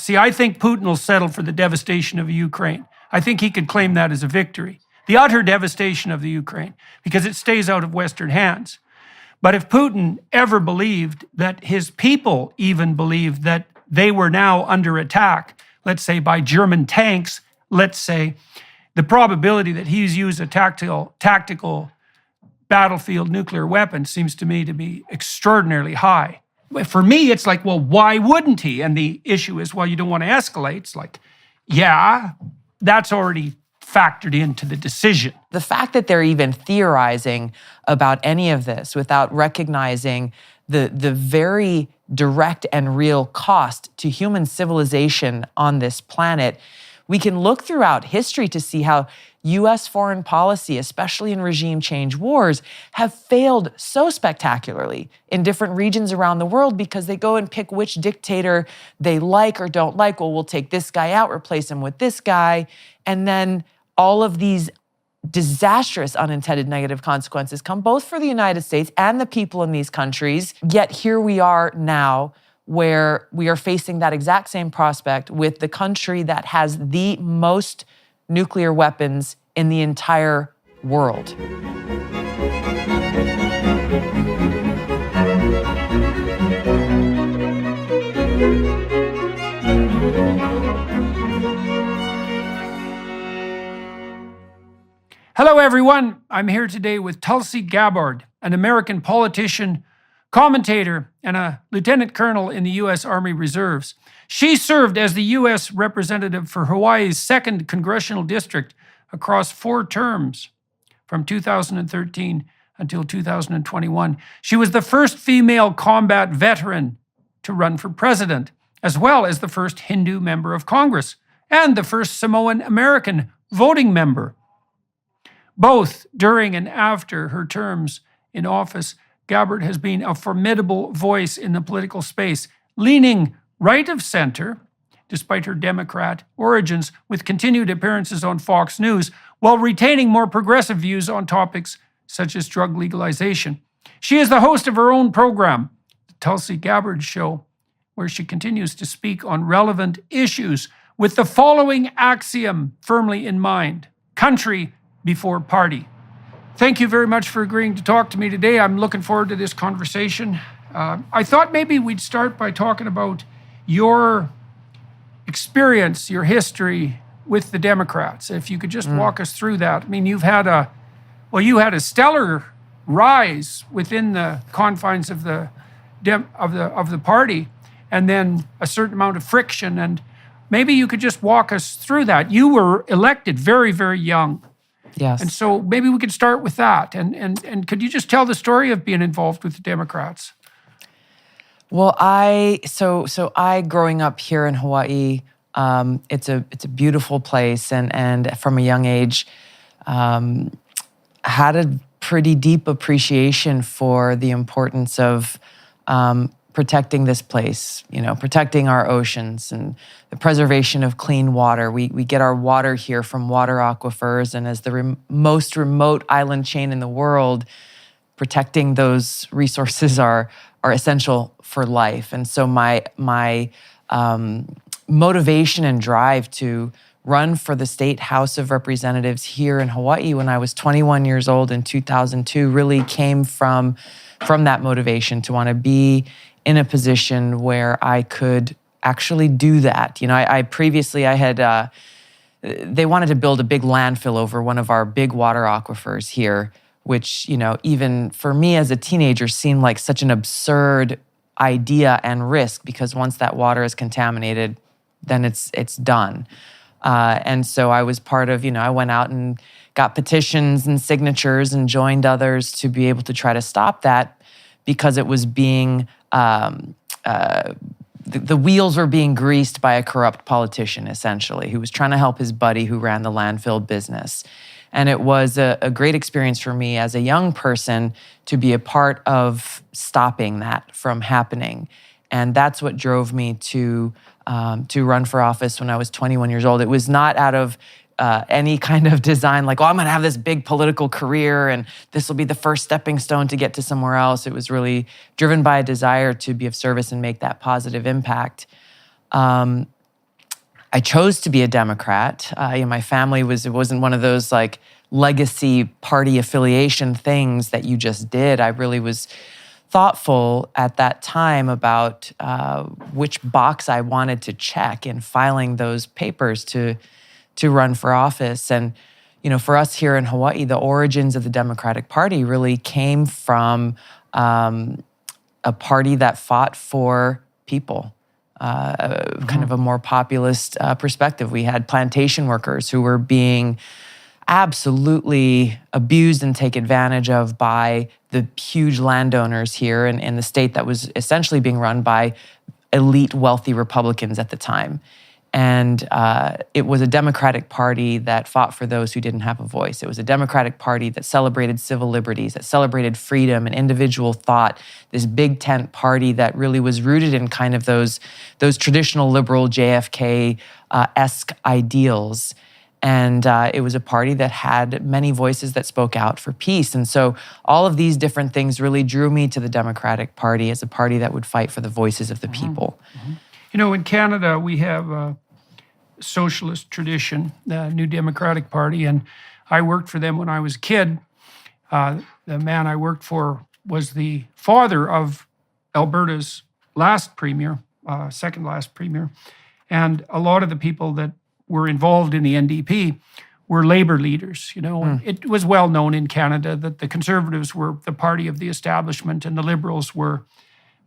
See, I think Putin will settle for the devastation of Ukraine. I think he could claim that as a victory. The utter devastation of the Ukraine, because it stays out of Western hands. But if Putin ever believed that his people even believed that they were now under attack, let's say by German tanks, let's say, the probability that he's used a tactical battlefield nuclear weapon seems to me to be extraordinarily high. For me, it's like, well, why wouldn't he? And the issue is, well, you don't want to escalate. It's like, yeah, that's already factored into the decision. The fact that they're even theorizing about any of this without recognizing the very direct and real cost to human civilization on this planet, we can look throughout history to see how U.S. foreign policy, especially in regime change wars, have failed so spectacularly in different regions around the world because they go and pick which dictator they like or don't like. Well, we'll take this guy out, replace him with this guy. And then all of these disastrous unintended negative consequences come both for the United States and the people in these countries. Yet here we are now, where we are facing that exact same prospect with the country that has the most nuclear weapons in the entire world. Hello, everyone. I'm here today with Tulsi Gabbard, an American politician, commentator, and a lieutenant colonel in the U.S. Army Reserves. She served as the U.S. representative for Hawaii's 2nd Congressional District across 4 terms from 2013 until 2021. She was the first female combat veteran to run for president, as well as the first Hindu member of Congress and the first Samoan American voting member. Both during and after her terms in office, Gabbard has been a formidable voice in the political space, leaning right of center, despite her Democrat origins, with continued appearances on Fox News, while retaining more progressive views on topics such as drug legalization. She is the host of her own program, The Tulsi Gabbard Show, where she continues to speak on relevant issues with the following axiom firmly in mind: country before party. Thank you very much for agreeing to talk to me today. I'm looking forward to this conversation. I thought maybe we'd start by talking about your experience, your history with the Democrats. If you could just walk us through that. I mean, you had a stellar rise within the confines of the party, and then a certain amount of friction. And maybe you could just walk us through that. You were elected very, very young. Yes. And so maybe we could start with that. And could you just tell the story of being involved with the Democrats? Well, I growing up here in Hawaii, it's a beautiful place, and from a young age, had a pretty deep appreciation for the importance of protecting this place, protecting our oceans and the preservation of clean water. We get our water here from water aquifers, and as the most remote island chain in the world, protecting those resources are essential for life. And so my motivation and drive to run for the State House of Representatives here in Hawaii when I was 21 years old in 2002 really came from that motivation to want to be in a position where I could actually do that. They wanted to build a big landfill over one of our big water aquifers here, which, even for me as a teenager seemed like such an absurd idea and risk, because once that water is contaminated, then it's done. And so I was part of, I went out and got petitions and signatures and joined others to be able to try to stop that, because it was being, the wheels were being greased by a corrupt politician, essentially, who was trying to help his buddy who ran the landfill business. And it was a great experience for me as a young person to be a part of stopping that from happening. And that's what drove me to run for office when I was 21 years old. It was not out of any kind of design like, I'm going to have this big political career and this will be the first stepping stone to get to somewhere else. It was really driven by a desire to be of service and make that positive impact. I chose to be a Democrat. My family it wasn't one of those like legacy party affiliation things that you just did. I really was thoughtful at that time about which box I wanted to check in filing those papers to run for office. And, for us here in Hawaii, the origins of the Democratic Party really came from a party that fought for people, kind of a more populist perspective. We had plantation workers who were being absolutely abused and taken advantage of by the huge landowners here in the state that was essentially being run by elite, wealthy Republicans at the time. And it was a Democratic Party that fought for those who didn't have a voice. It was a Democratic Party that celebrated civil liberties, that celebrated freedom and individual thought, this big tent party that really was rooted in kind of those traditional liberal JFK-esque ideals. And it was a party that had many voices that spoke out for peace. And so all of these different things really drew me to the Democratic Party as a party that would fight for the voices of the people. In Canada, we have a socialist tradition, the New Democratic Party, and I worked for them when I was a kid. The man I worked for was the father of Alberta's last premier, second last premier, and a lot of the people that were involved in the NDP were labor leaders. It was well known in Canada that the Conservatives were the party of the establishment and the Liberals were,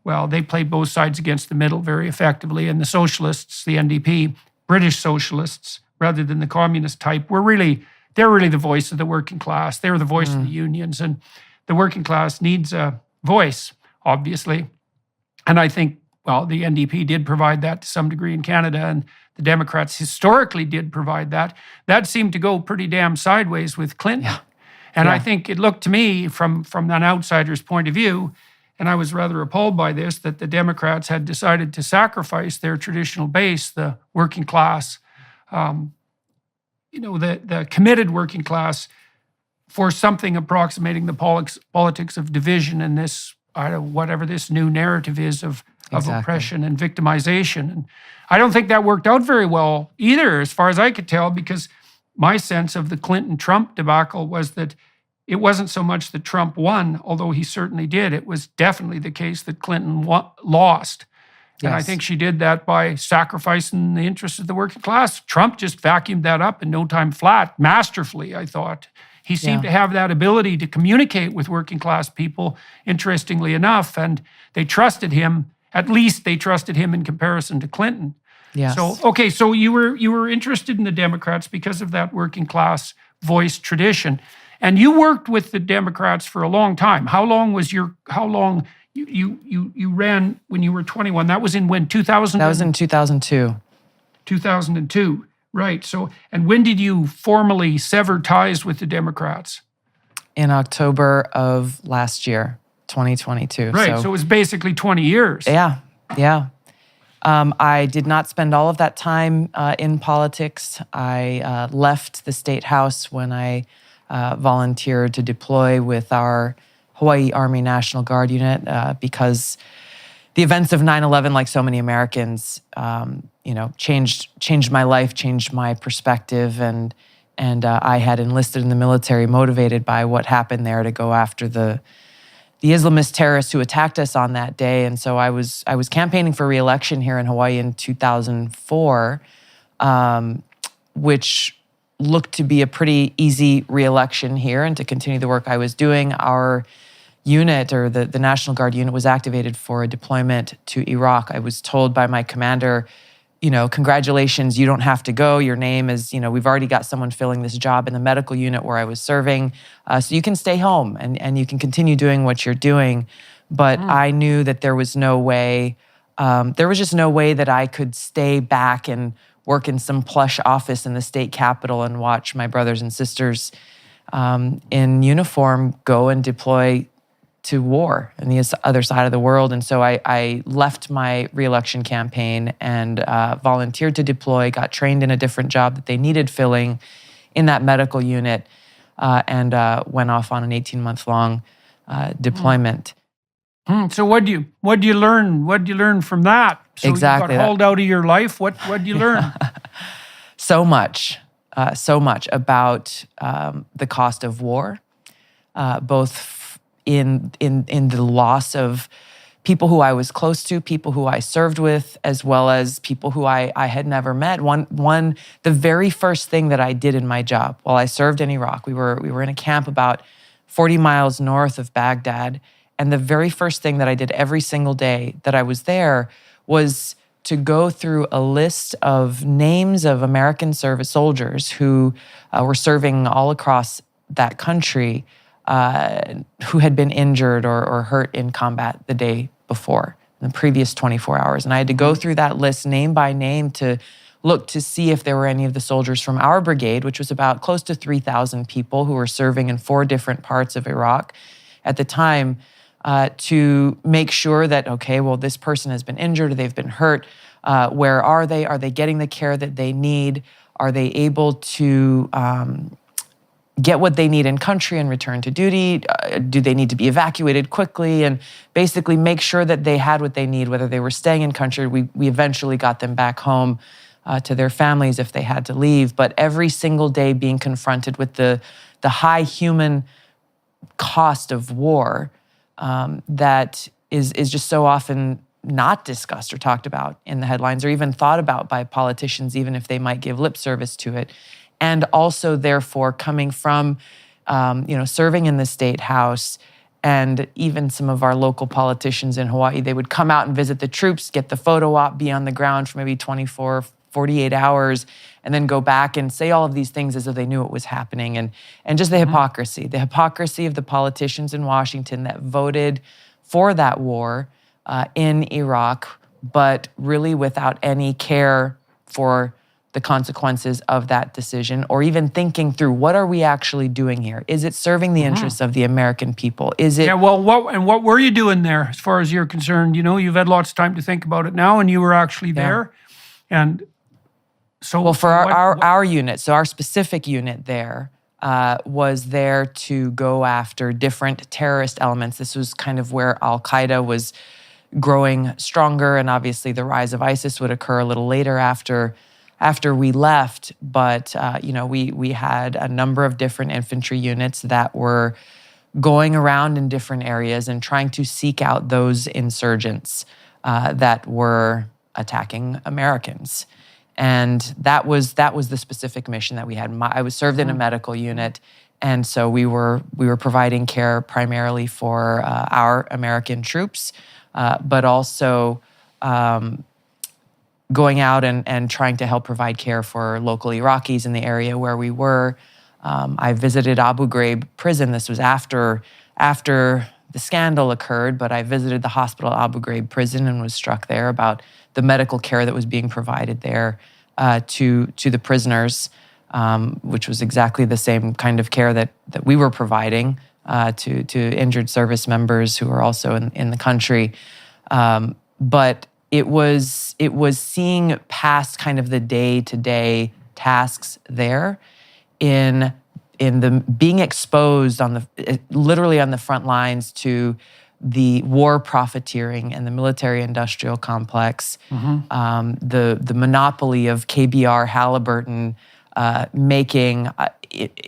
well, they played both sides against the middle very effectively. And the Socialists, the NDP, British Socialists, rather than the communist type, they're really the voice of the working class. They're the voice of the unions. And the working class needs a voice, obviously. And I think, well, the NDP did provide that to some degree in Canada, and the Democrats historically did provide that. That seemed to go pretty damn sideways with Clinton. Yeah. And I think it looked to me from an outsider's point of view, and I was rather appalled by this, that the Democrats had decided to sacrifice their traditional base, the working class, the committed working class, for something approximating the politics of division and this, whatever this new narrative is of oppression and victimization. And I don't think that worked out very well either, as far as I could tell, because my sense of the Clinton-Trump debacle was that it wasn't so much that Trump won, although he certainly did. It was definitely the case that Clinton lost. Yes. And I think she did that by sacrificing the interests of the working class. Trump just vacuumed that up in no time flat, masterfully, I thought. He seemed to have that ability to communicate with working class people, interestingly enough, and they trusted him. At least they trusted him in comparison to Clinton. Yes. So you were interested in the Democrats because of that working class voice tradition. And you worked with the Democrats for a long time. How long you ran when you were 21? That was in when, 2000? That was in 2002. 2002, right. So, and when did you formally sever ties with the Democrats? In October of last year, 2022. Right, so it was basically 20 years. Yeah. I did not spend all of that time in politics. I left the State House when I volunteered to deploy with our Hawaii Army National Guard unit because the events of 9/11, like so many Americans, changed my life, changed my perspective, and I had enlisted in the military, motivated by what happened there, to go after the Islamist terrorists who attacked us on that day. And so I was campaigning for re-election here in Hawaii in 2004, which looked to be a pretty easy re-election here and to continue the work I was doing. Our unit, or the National Guard unit, was activated for a deployment to Iraq. I was told by my commander, congratulations, you don't have to go. Your name is, we've already got someone filling this job in the medical unit where I was serving. So you can stay home and you can continue doing what you're doing. But I knew that there was no way, just no way that I could stay back and work in some plush office in the state capitol and watch my brothers and sisters in uniform go and deploy to war on the other side of the world. And so I left my re-election campaign and volunteered to deploy, got trained in a different job that they needed filling in that medical unit, and went off on an 18-month-long deployment. So what do you learn? What do you learn from that? So exactly. You got hauled out of your life. What did you learn? so much about the cost of war, both in the loss of people who I was close to, people who I served with, as well as people who I had never met. The very first thing that I did in my job while I served in Iraq, we were in a camp about 40 miles north of Baghdad, and the very first thing that I did every single day that I was there was to go through a list of names of American service soldiers who were serving all across that country, who had been injured or hurt in combat the day before, in the previous 24 hours. And I had to go through that list name by name to look to see if there were any of the soldiers from our brigade, which was about close to 3,000 people who were serving in 4 different parts of Iraq at the time, to make sure that, okay, well, this person has been injured, or they've been hurt. Where are they? Are they getting the care that they need? Are they able to get what they need in country and return to duty? Do they need to be evacuated quickly? And basically make sure that they had what they need, whether they were staying in country. We eventually got them back home to their families if they had to leave. But every single day being confronted with the high human cost of war that is just so often not discussed or talked about in the headlines, or even thought about by politicians, even if they might give lip service to it. And also, therefore, coming from, serving in the State House, and even some of our local politicians in Hawaii, they would come out and visit the troops, get the photo op, be on the ground for maybe 24, 48 hours, and then go back and say all of these things as though they knew it was happening. And just the hypocrisy of the politicians in Washington that voted for that war in Iraq, but really without any care for the consequences of that decision, or even thinking through, what are we actually doing here? Is it serving the interests of the American people? Is it? Yeah, well, what were you doing there as far as you're concerned? You've had lots of time to think about it now, and you were actually there. And so... Well, for our unit, so our specific unit there was there to go after different terrorist elements. This was kind of where Al-Qaeda was growing stronger, and obviously the rise of ISIS would occur a little later after we left. But we had a number of different infantry units that were going around in different areas and trying to seek out those insurgents that were attacking Americans. And that was the specific mission that we had. I was served in a medical unit, and so we were providing care primarily for our American troops, but also going out and trying to help provide care for local Iraqis in the area where we were. I visited Abu Ghraib prison. This was after the scandal occurred, but I visited the hospital at Abu Ghraib prison and was struck there about the medical care that was being provided there to the prisoners, which was exactly the same kind of care that we were providing to injured service members who are also in the country. But it was seeing past kind of the day-to-day tasks there in the being exposed literally on the front lines to the war profiteering and the military-industrial complex, the monopoly of KBR Halliburton making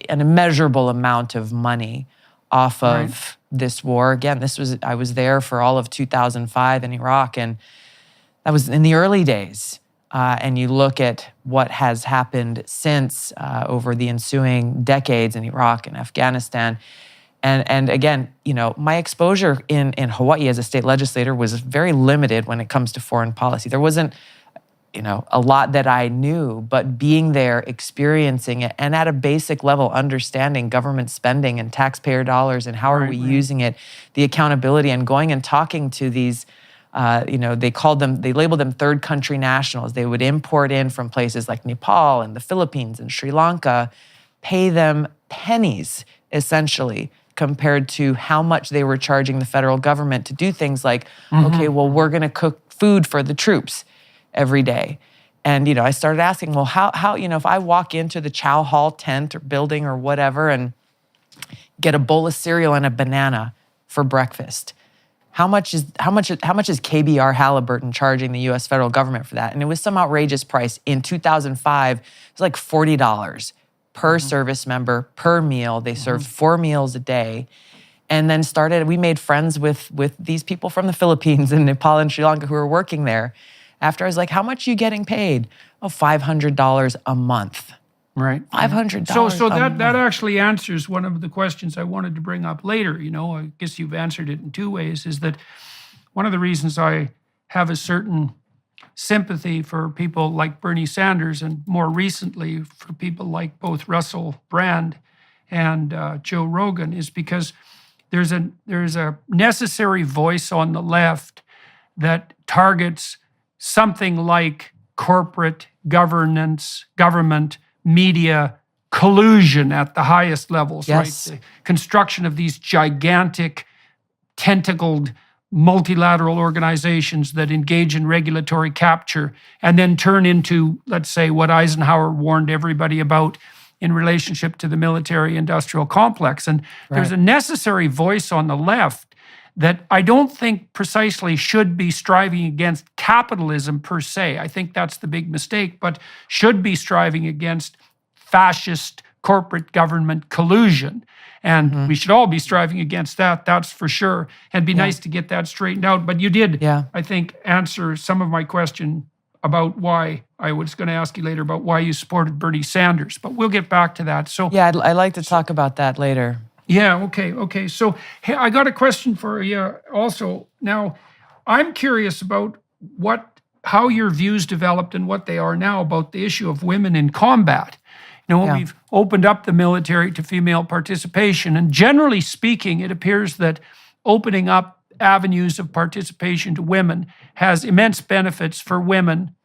an immeasurable amount of money off of this war. Again, I was there for all of 2005 in Iraq, and that was in the early days. And you look at what has happened since over the ensuing decades in Iraq and Afghanistan. And again, my exposure in Hawaii as a state legislator was very limited when it comes to foreign policy. There wasn't, a lot that I knew, but being there, experiencing it, and at a basic level, understanding government spending and taxpayer dollars and how are we using it, the accountability, and going and talking to these, they labeled them third country nationals. They would import in from places like Nepal and the Philippines and Sri Lanka, pay them pennies, essentially, compared to how much they were charging the federal government to do things like, okay, well, we're going to cook food for the troops every day. And, I started asking, well, how if I walk into the chow hall tent or building or whatever and get a bowl of cereal and a banana for breakfast, how much is KBR Halliburton charging the U.S. federal government for that? And it was some outrageous price. In 2005, it was like $40 per service member per meal. They served 4 meals a day. And then we made friends with these people from the Philippines and Nepal and Sri Lanka who were working there. After I was like, how much are you getting paid? Oh, $500 a month. Right. $500 So a that month. actually answers one of the questions I wanted to bring up later. I guess you've answered it in 2 ways, is that one of the reasons I have a certain sympathy for people like Bernie Sanders and more recently for people like both Russell Brand and Joe Rogan is because there's a necessary voice on the left that targets something like corporate governance, government, media collusion at the highest levels, Yes. right? The construction of these gigantic, tentacled, multilateral organizations that engage in regulatory capture and then turn into, let's say, what Eisenhower warned everybody about in relationship to the military-industrial complex. And there's a necessary voice on the left that I don't think precisely should be striving against capitalism per se. I think that's the big mistake, but should be striving against fascist corporate government collusion. And we should all be striving against that, that's for sure. And it'd be nice to get that straightened out. But you did, I think, answer some of my question about why, I was going to ask you later about why you supported Bernie Sanders, but we'll get back to that. So Yeah, I'd like to talk about that later. yeah, okay. So hey, I got a question for you also. Now, I'm curious about how your views developed and what they are now about the issue of women in combat. We've opened up the military to female participation, and generally speaking, it appears that opening up avenues of participation to women has immense benefits for women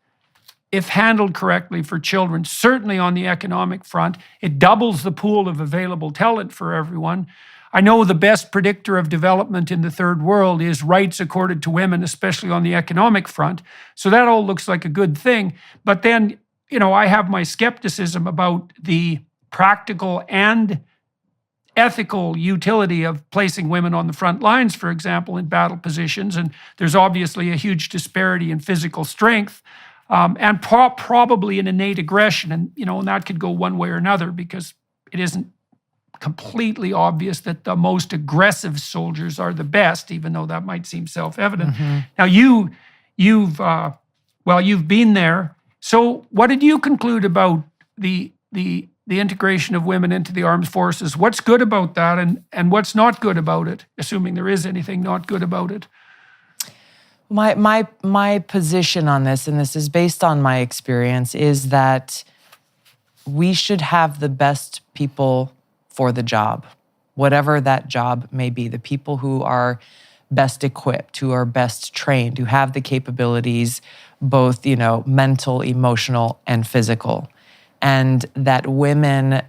if handled correctly for children. Certainly on the economic front, it doubles the pool of available talent for everyone. I know the best predictor of development in the third world is rights accorded to women, especially on the economic front. So that all looks like a good thing. But then, I have my skepticism about the practical and ethical utility of placing women on the front lines, for example, in battle positions. And there's obviously a huge disparity in physical strength and probably an innate aggression. And, and that could go one way or another because it isn't completely obvious that the most aggressive soldiers are the best, even though that might seem self-evident. Now, you've been there. So what did you conclude about the integration of women into the armed forces? What's good about that and what's not good about it, assuming there is anything not good about it? My position on this, and this is based on my experience, is that we should have the best people for the job, whatever that job may be, the people who are best equipped, who are best trained, who have the capabilities, both, mental, emotional, and physical. And that women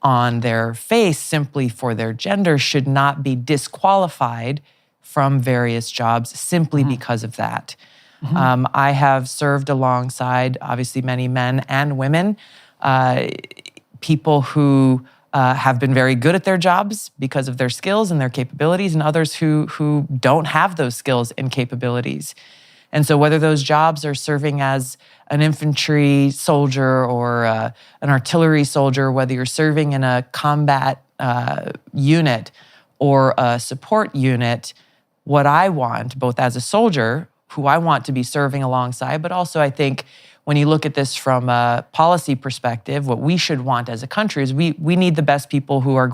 on their face, simply for their gender, should not be disqualified from various jobs simply because of that. I have served alongside, obviously, many men and women, people who have been very good at their jobs because of their skills and their capabilities, and others who don't have those skills and capabilities. And so whether those jobs are serving as an infantry soldier or an artillery soldier, whether you're serving in a combat unit or a support unit, what I want, both as a soldier, who I want to be serving alongside, but also I think when you look at this from a policy perspective, what we should want as a country is we need the best people who are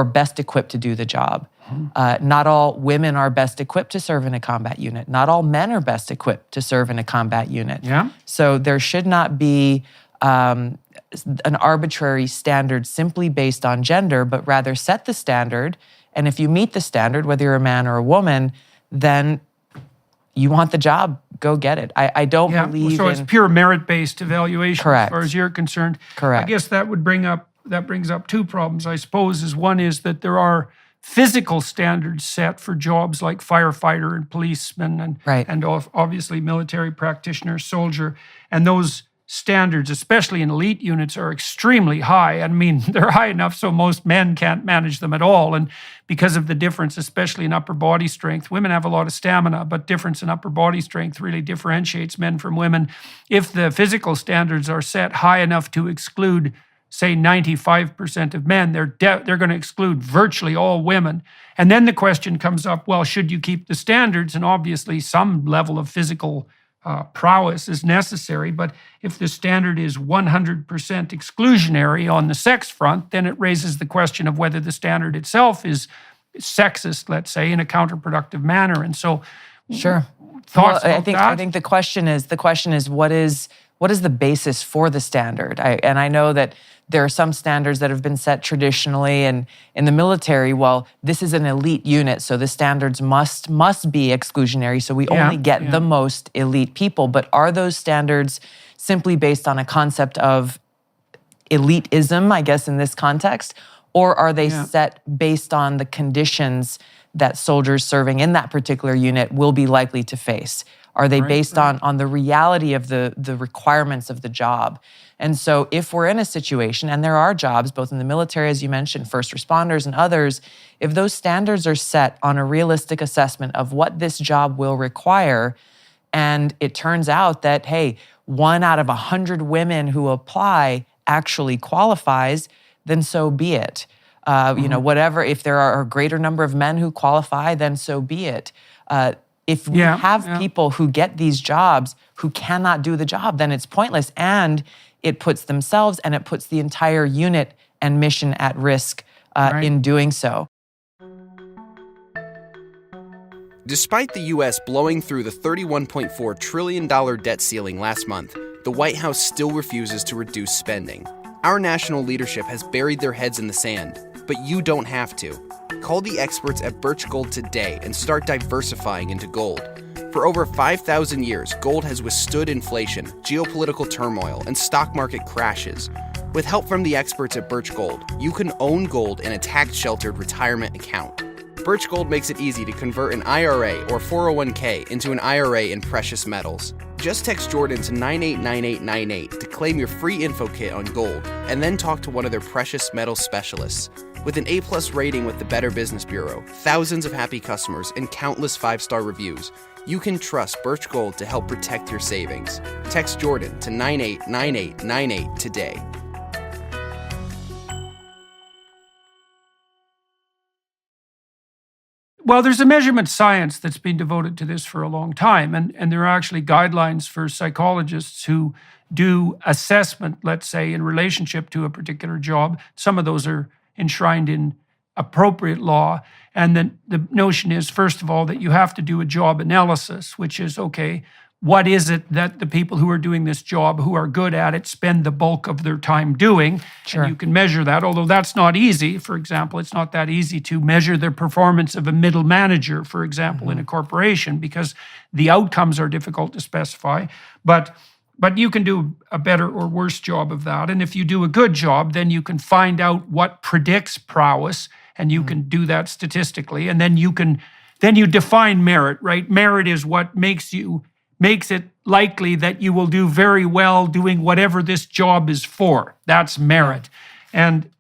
best equipped to do the job. Not all women are best equipped to serve in a combat unit. Not all men are best equipped to serve in a combat unit. Yeah. So there should not be an arbitrary standard simply based on gender, but rather set the standard. And if you meet the standard, whether you're a man or a woman, then you want the job, go get it. I don't believe so it's pure merit-based evaluation. Correct. As far as you're concerned. Correct. I guess that brings up 2 problems, I suppose. One is that there are physical standards set for jobs like firefighter and policeman and obviously military practitioner, soldier, and those standards, especially in elite units, are extremely high. I mean, they're high enough so most men can't manage them at all. And because of the difference, especially in upper body strength, women have a lot of stamina, but difference in upper body strength really differentiates men from women. If the physical standards are set high enough to exclude, say, 95% of men, they're going to exclude virtually all women. And then the question comes up, well, should you keep the standards? And obviously some level of physical prowess is necessary, but if the standard is 100% exclusionary on the sex front, then it raises the question of whether the standard itself is sexist, let's say, in a counterproductive manner. And so, sure. Thoughts Well, about that? I think the question is what is the basis for the standard? I know that there are some standards that have been set traditionally, and in the military, well, this is an elite unit, so the standards must be exclusionary, so we only get the most elite people. But are those standards simply based on a concept of elitism, I guess, in this context, or are they set based on the conditions that soldiers serving in that particular unit will be likely to face? Are they based on the reality of the requirements of the job? And so if we're in a situation, and there are jobs, both in the military, as you mentioned, first responders and others, if those standards are set on a realistic assessment of what this job will require, and it turns out that, hey, 1 out of 100 women who apply actually qualifies, then so be it. Whatever, if there are a greater number of men who qualify, then so be it. If we have people who get these jobs who cannot do the job, then it's pointless, and it puts themselves and it puts the entire unit and mission at risk in doing so. Despite the U.S. blowing through the $31.4 trillion debt ceiling last month, the White House still refuses to reduce spending. Our national leadership has buried their heads in the sand, but you don't have to. Call the experts at Birch Gold today and start diversifying into gold. For over 5,000 years, gold has withstood inflation, geopolitical turmoil, and stock market crashes. With help from the experts at Birch Gold, you can own gold in a tax-sheltered retirement account. Birch Gold makes it easy to convert an IRA or 401k into an IRA in precious metals. Just text Jordan to 989898 to claim your free info kit on gold, and then talk to one of their precious metals specialists. With an A+ rating with the Better Business Bureau, thousands of happy customers, and countless 5-star reviews, you can trust Birch Gold to help protect your savings. Text Jordan to 989898 today. Well, there's a measurement science that's been devoted to this for a long time, and there are actually guidelines for psychologists who do assessment, let's say, in relationship to a particular job. Some of those are enshrined in appropriate law. And then the notion is, first of all, that you have to do a job analysis, which is, okay, what is it that the people who are doing this job, who are good at it, spend the bulk of their time doing? Sure. And you can measure that, although that's not easy. For example, it's not that easy to measure the performance of a middle manager, for example, in a corporation, because the outcomes are difficult to specify. But you can do a better or worse job of that. And if you do a good job, then you can find out what predicts prowess, and you can do that statistically. And then you define merit, right? Merit is what makes it likely that you will do very well doing whatever this job is for. That's merit. And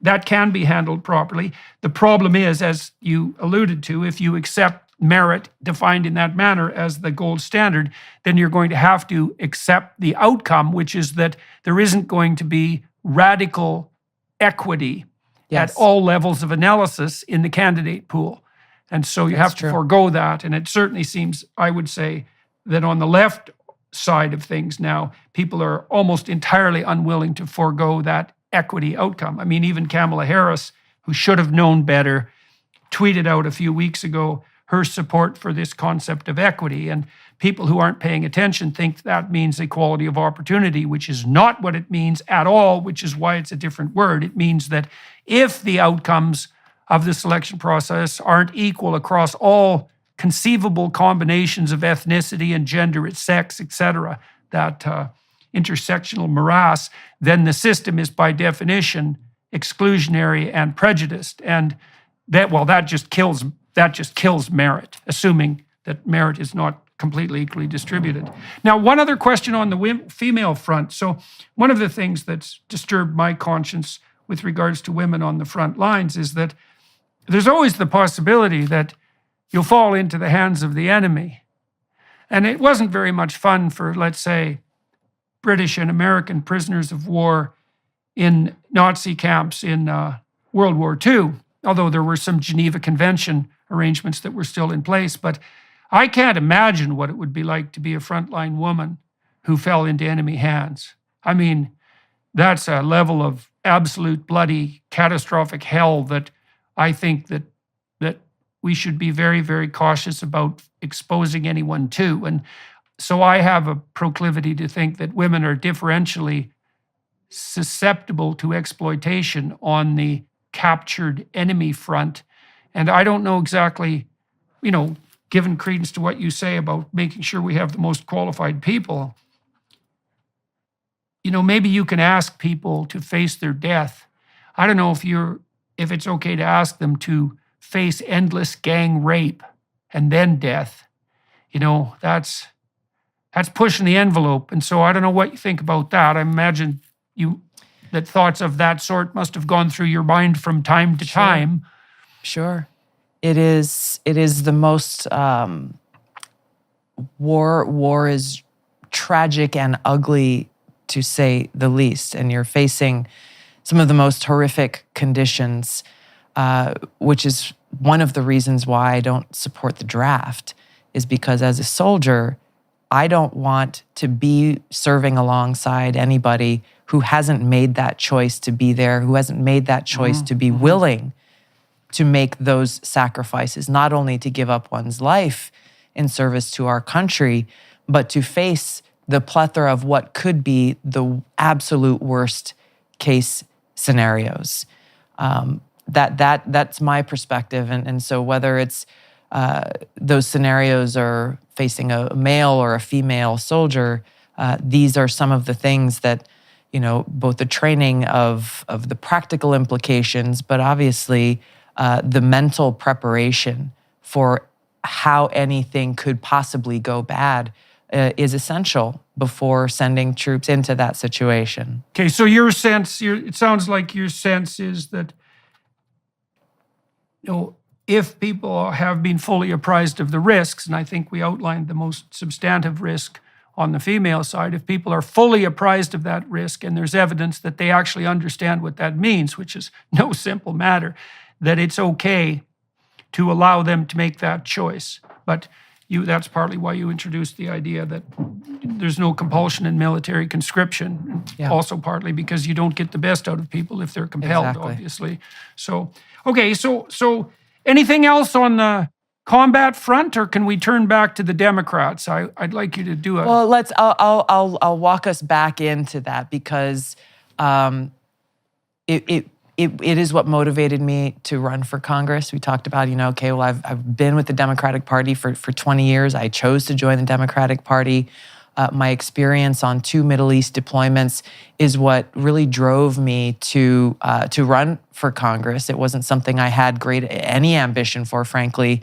that can be handled properly. The problem is, as you alluded to, if you accept merit defined in that manner as the gold standard, then you're going to have to accept the outcome, which is that there isn't going to be radical equity at all levels of analysis in the candidate pool. And so you have to forego that. And it certainly seems, I would say, that on the left side of things now, people are almost entirely unwilling to forego that equity outcome. I mean, even Kamala Harris, who should have known better, tweeted out a few weeks ago her support for this concept of equity. And people who aren't paying attention think that means equality of opportunity, which is not what it means at all, which is why it's a different word. It means that if the outcomes of the selection process aren't equal across all conceivable combinations of ethnicity and gender, sex, etc., that intersectional morass, then the system is by definition exclusionary and prejudiced. And that just kills merit, assuming that merit is not completely equally distributed. Now, one other question on the female front. So one of the things that's disturbed my conscience with regards to women on the front lines is that there's always the possibility that you'll fall into the hands of the enemy. And it wasn't very much fun for, let's say, British and American prisoners of war in Nazi camps in World War II, although there were some Geneva Convention arrangements that were still in place. But I can't imagine what it would be like to be a frontline woman who fell into enemy hands. I mean, that's a level of absolute bloody catastrophic hell that I think that we should be very, very cautious about exposing anyone to. And so I have a proclivity to think that women are differentially susceptible to exploitation on the captured enemy front. And I don't know exactly, given credence to what you say about making sure we have the most qualified people, maybe you can ask people to face their death. I don't know if it's okay to ask them to face endless gang rape and then death. That's pushing the envelope. And so I don't know what you think about that. I imagine that thoughts of that sort must have gone through your mind from time to time. Sure. It is the most war is tragic and ugly, to say the least. And you're facing some of the most horrific conditions, which is one of the reasons why I don't support the draft, is because as a soldier, I don't want to be serving alongside anybody who hasn't made that choice to be there, who hasn't made that choice to be willing to make those sacrifices, not only to give up one's life in service to our country, but to face the plethora of what could be the absolute worst case scenarios. That's my perspective. And so whether it's those scenarios are facing a male or a female soldier, these are some of the things that, both the training of the practical implications, but obviously the mental preparation for how anything could possibly go bad is essential before sending troops into that situation. Okay, so it sounds like your sense is that, if people have been fully apprised of the risks, and I think we outlined the most substantive risk on the female side, if people are fully apprised of that risk and there's evidence that they actually understand what that means, which is no simple matter, that it's okay to allow them to make that choice. But that's partly why you introduced the idea that there's no compulsion in military conscription. Yeah. Also partly because you don't get the best out of people if they're compelled, obviously. So, okay, so anything else on the combat front, or can we turn back to the Democrats? I'd like you to do a... Well, I'll walk us back into that because it is what motivated me to run for Congress. We talked about, I've been with the Democratic Party for 20 years. I chose to join the Democratic Party. My experience on 2 Middle East deployments is what really drove me to run for Congress. It wasn't something I had any ambition for, frankly,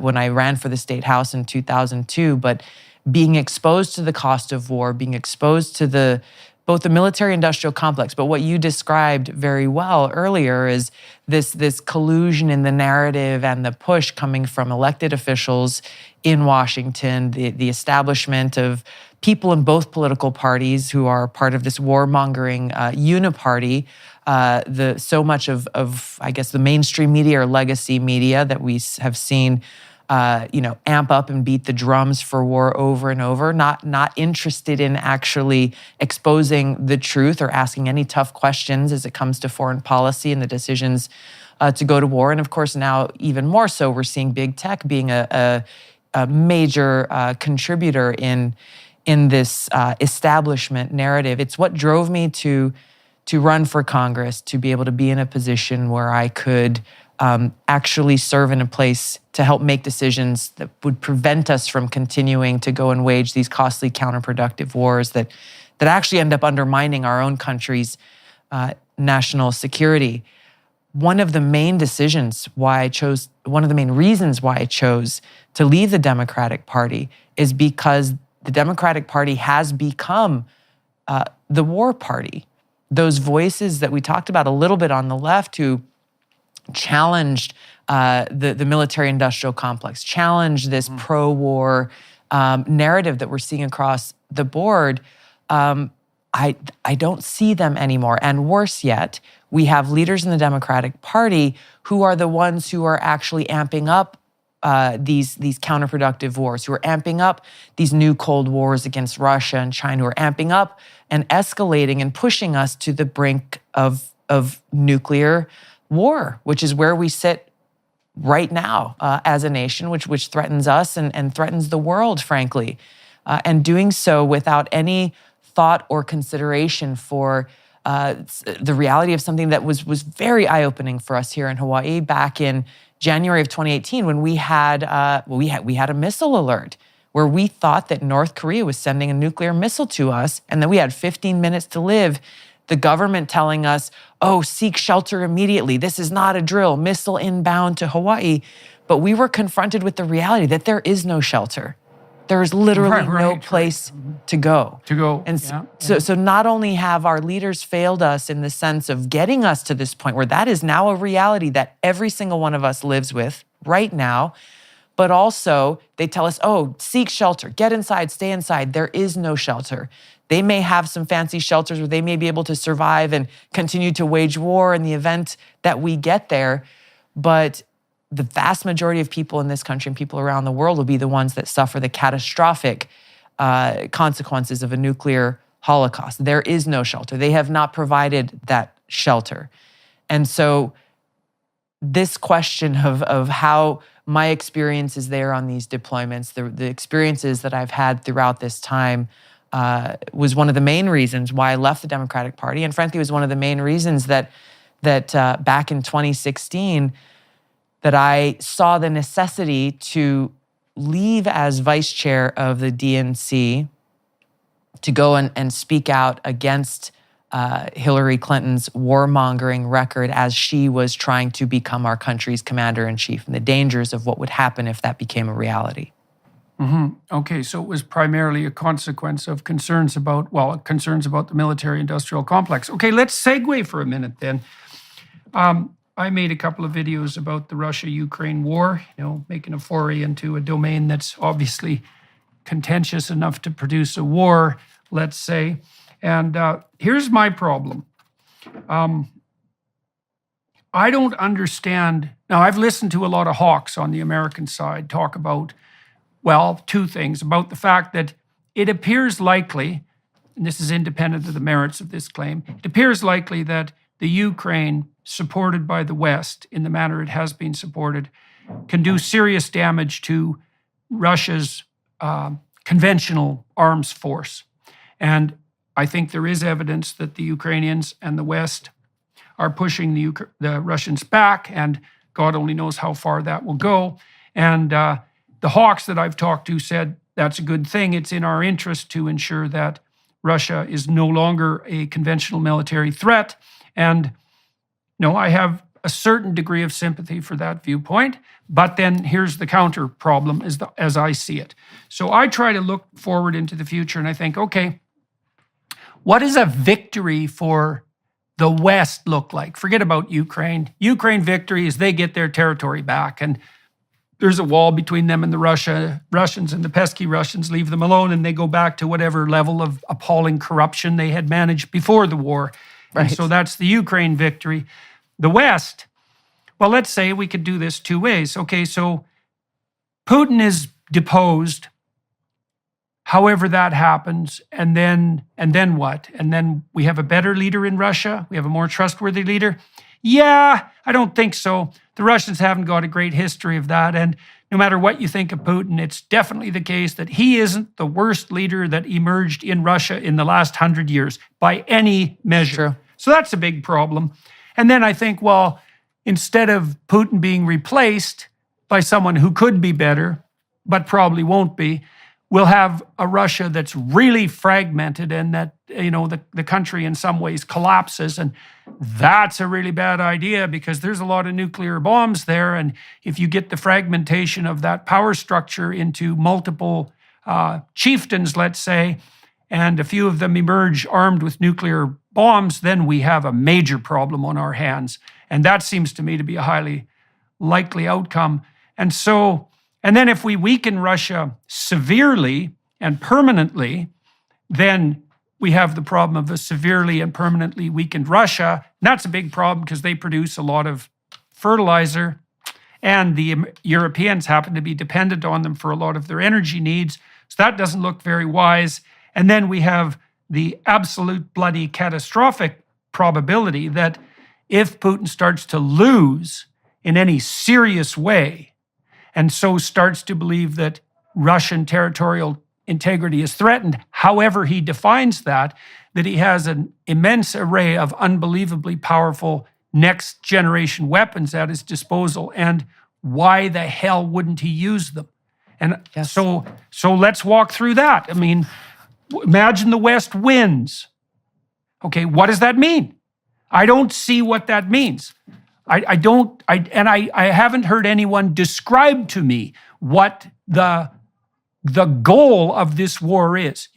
when I ran for the State House in 2002. But being exposed to the cost of war, being exposed to both the military-industrial complex, but what you described very well earlier is this collusion in the narrative and the push coming from elected officials in Washington, the establishment of people in both political parties who are part of this warmongering uniparty, so much of I guess the mainstream media or legacy media that we have seen amp up and beat the drums for war over and over, not interested in actually exposing the truth or asking any tough questions as it comes to foreign policy and the decisions to go to war. And of course, now even more so, we're seeing big tech being a major contributor in this establishment narrative. It's what drove me to run for Congress, to be able to be in a position where I could actually serve in a place to help make decisions that would prevent us from continuing to go and wage these costly counterproductive wars that actually end up undermining our own country's national security. One of the main decisions why I chose one of the main reasons why I chose to leave the Democratic Party is because the Democratic Party has become the war party. Those voices that we talked about a little bit on the left who challenged the military-industrial complex, challenged this pro-war narrative that we're seeing across the board, I don't see them anymore. And worse yet, we have leaders in the Democratic Party who are the ones who are actually amping up these counterproductive wars, who are amping up these new Cold Wars against Russia and China, who are amping up and escalating and pushing us to the brink of nuclear war, which is where we sit right now as a nation, which threatens us and threatens the world, frankly, and doing so without any thought or consideration for the reality of something that was very eye-opening for us here in Hawaii back in January of 2018 when we had a missile alert where we thought that North Korea was sending a nuclear missile to us and that we had 15 minutes to live. The government telling us, oh, seek shelter immediately. This is not a drill, missile inbound to Hawaii. But we were confronted with the reality that there is no shelter. There is literally no place to go. And so not only have our leaders failed us in the sense of getting us to this point where that is now a reality that every single one of us lives with right now, but also they tell us, oh, seek shelter, get inside, stay inside. There is no shelter. They may have some fancy shelters where they may be able to survive and continue to wage war in the event that we get there, but the vast majority of people in this country and people around the world will be the ones that suffer the catastrophic consequences of a nuclear holocaust. There is no shelter. They have not provided that shelter. And so this question of how my experiences there on these deployments, the experiences that I've had throughout this time was one of the main reasons why I left the Democratic Party. And frankly, was one of the main reasons that back in 2016, that I saw the necessity to leave as vice chair of the DNC to go and speak out against Hillary Clinton's warmongering record as she was trying to become our country's commander-in-chief and the dangers of what would happen if that became a reality. Okay, so it was primarily a consequence of concerns about the military-industrial complex. Okay, let's segue for a minute then. I made a couple of videos about the Russia-Ukraine war, making a foray into a domain that's obviously contentious enough to produce a war, let's say. And here's my problem. I don't understand. Now, I've listened to a lot of hawks on the American side talk about, two things. About the fact that it appears likely, and this is independent of the merits of this claim, it appears likely that the Ukraine, supported by the West in the manner it has been supported, can do serious damage to Russia's conventional arms force. And I think there is evidence that the Ukrainians and the West are pushing the Russians back, and God only knows how far that will go. And the hawks that I've talked to said that's a good thing. It's in our interest to ensure that Russia is no longer a conventional military threat. And I have a certain degree of sympathy for that viewpoint, but then here's the counter problem as I see it. So I try to look forward into the future and I think, okay, what does a victory for the West look like? Forget about Ukraine. Ukraine victory is they get their territory back and there's a wall between them and the Russians, and the pesky Russians leave them alone and they go back to whatever level of appalling corruption they had managed before the war. Right. And so that's the Ukraine victory. The West, let's say we could do this two ways. Okay, so Putin is deposed, however that happens, and then what? And then we have a better leader in Russia? We have a more trustworthy leader? Yeah, I don't think so. The Russians haven't got a great history of that, and no matter what you think of Putin, it's definitely the case that he isn't the worst leader that emerged in Russia in the last 100 years by any measure. True. So that's a big problem. And then I think, instead of Putin being replaced by someone who could be better, but probably won't be, we'll have a Russia that's really fragmented and that, the country in some ways collapses. And that's a really bad idea because there's a lot of nuclear bombs there. And if you get the fragmentation of that power structure into multiple chieftains, let's say, and a few of them emerge armed with nuclear bombs, then we have a major problem on our hands. And that seems to me to be a highly likely outcome. And then if we weaken Russia severely and permanently, then we have the problem of a severely and permanently weakened Russia. And that's a big problem because they produce a lot of fertilizer, and the Europeans happen to be dependent on them for a lot of their energy needs. So that doesn't look very wise. And then we have the absolute bloody catastrophic probability that if Putin starts to lose in any serious way, and so starts to believe that Russian territorial integrity is threatened, however he defines that he has an immense array of unbelievably powerful next generation weapons at his disposal. And why the hell wouldn't he use them? And yes. So let's walk through that. I mean, imagine the West wins. Okay, what does that mean? I don't see what that means. I haven't heard anyone describe to me what the goal of this war is.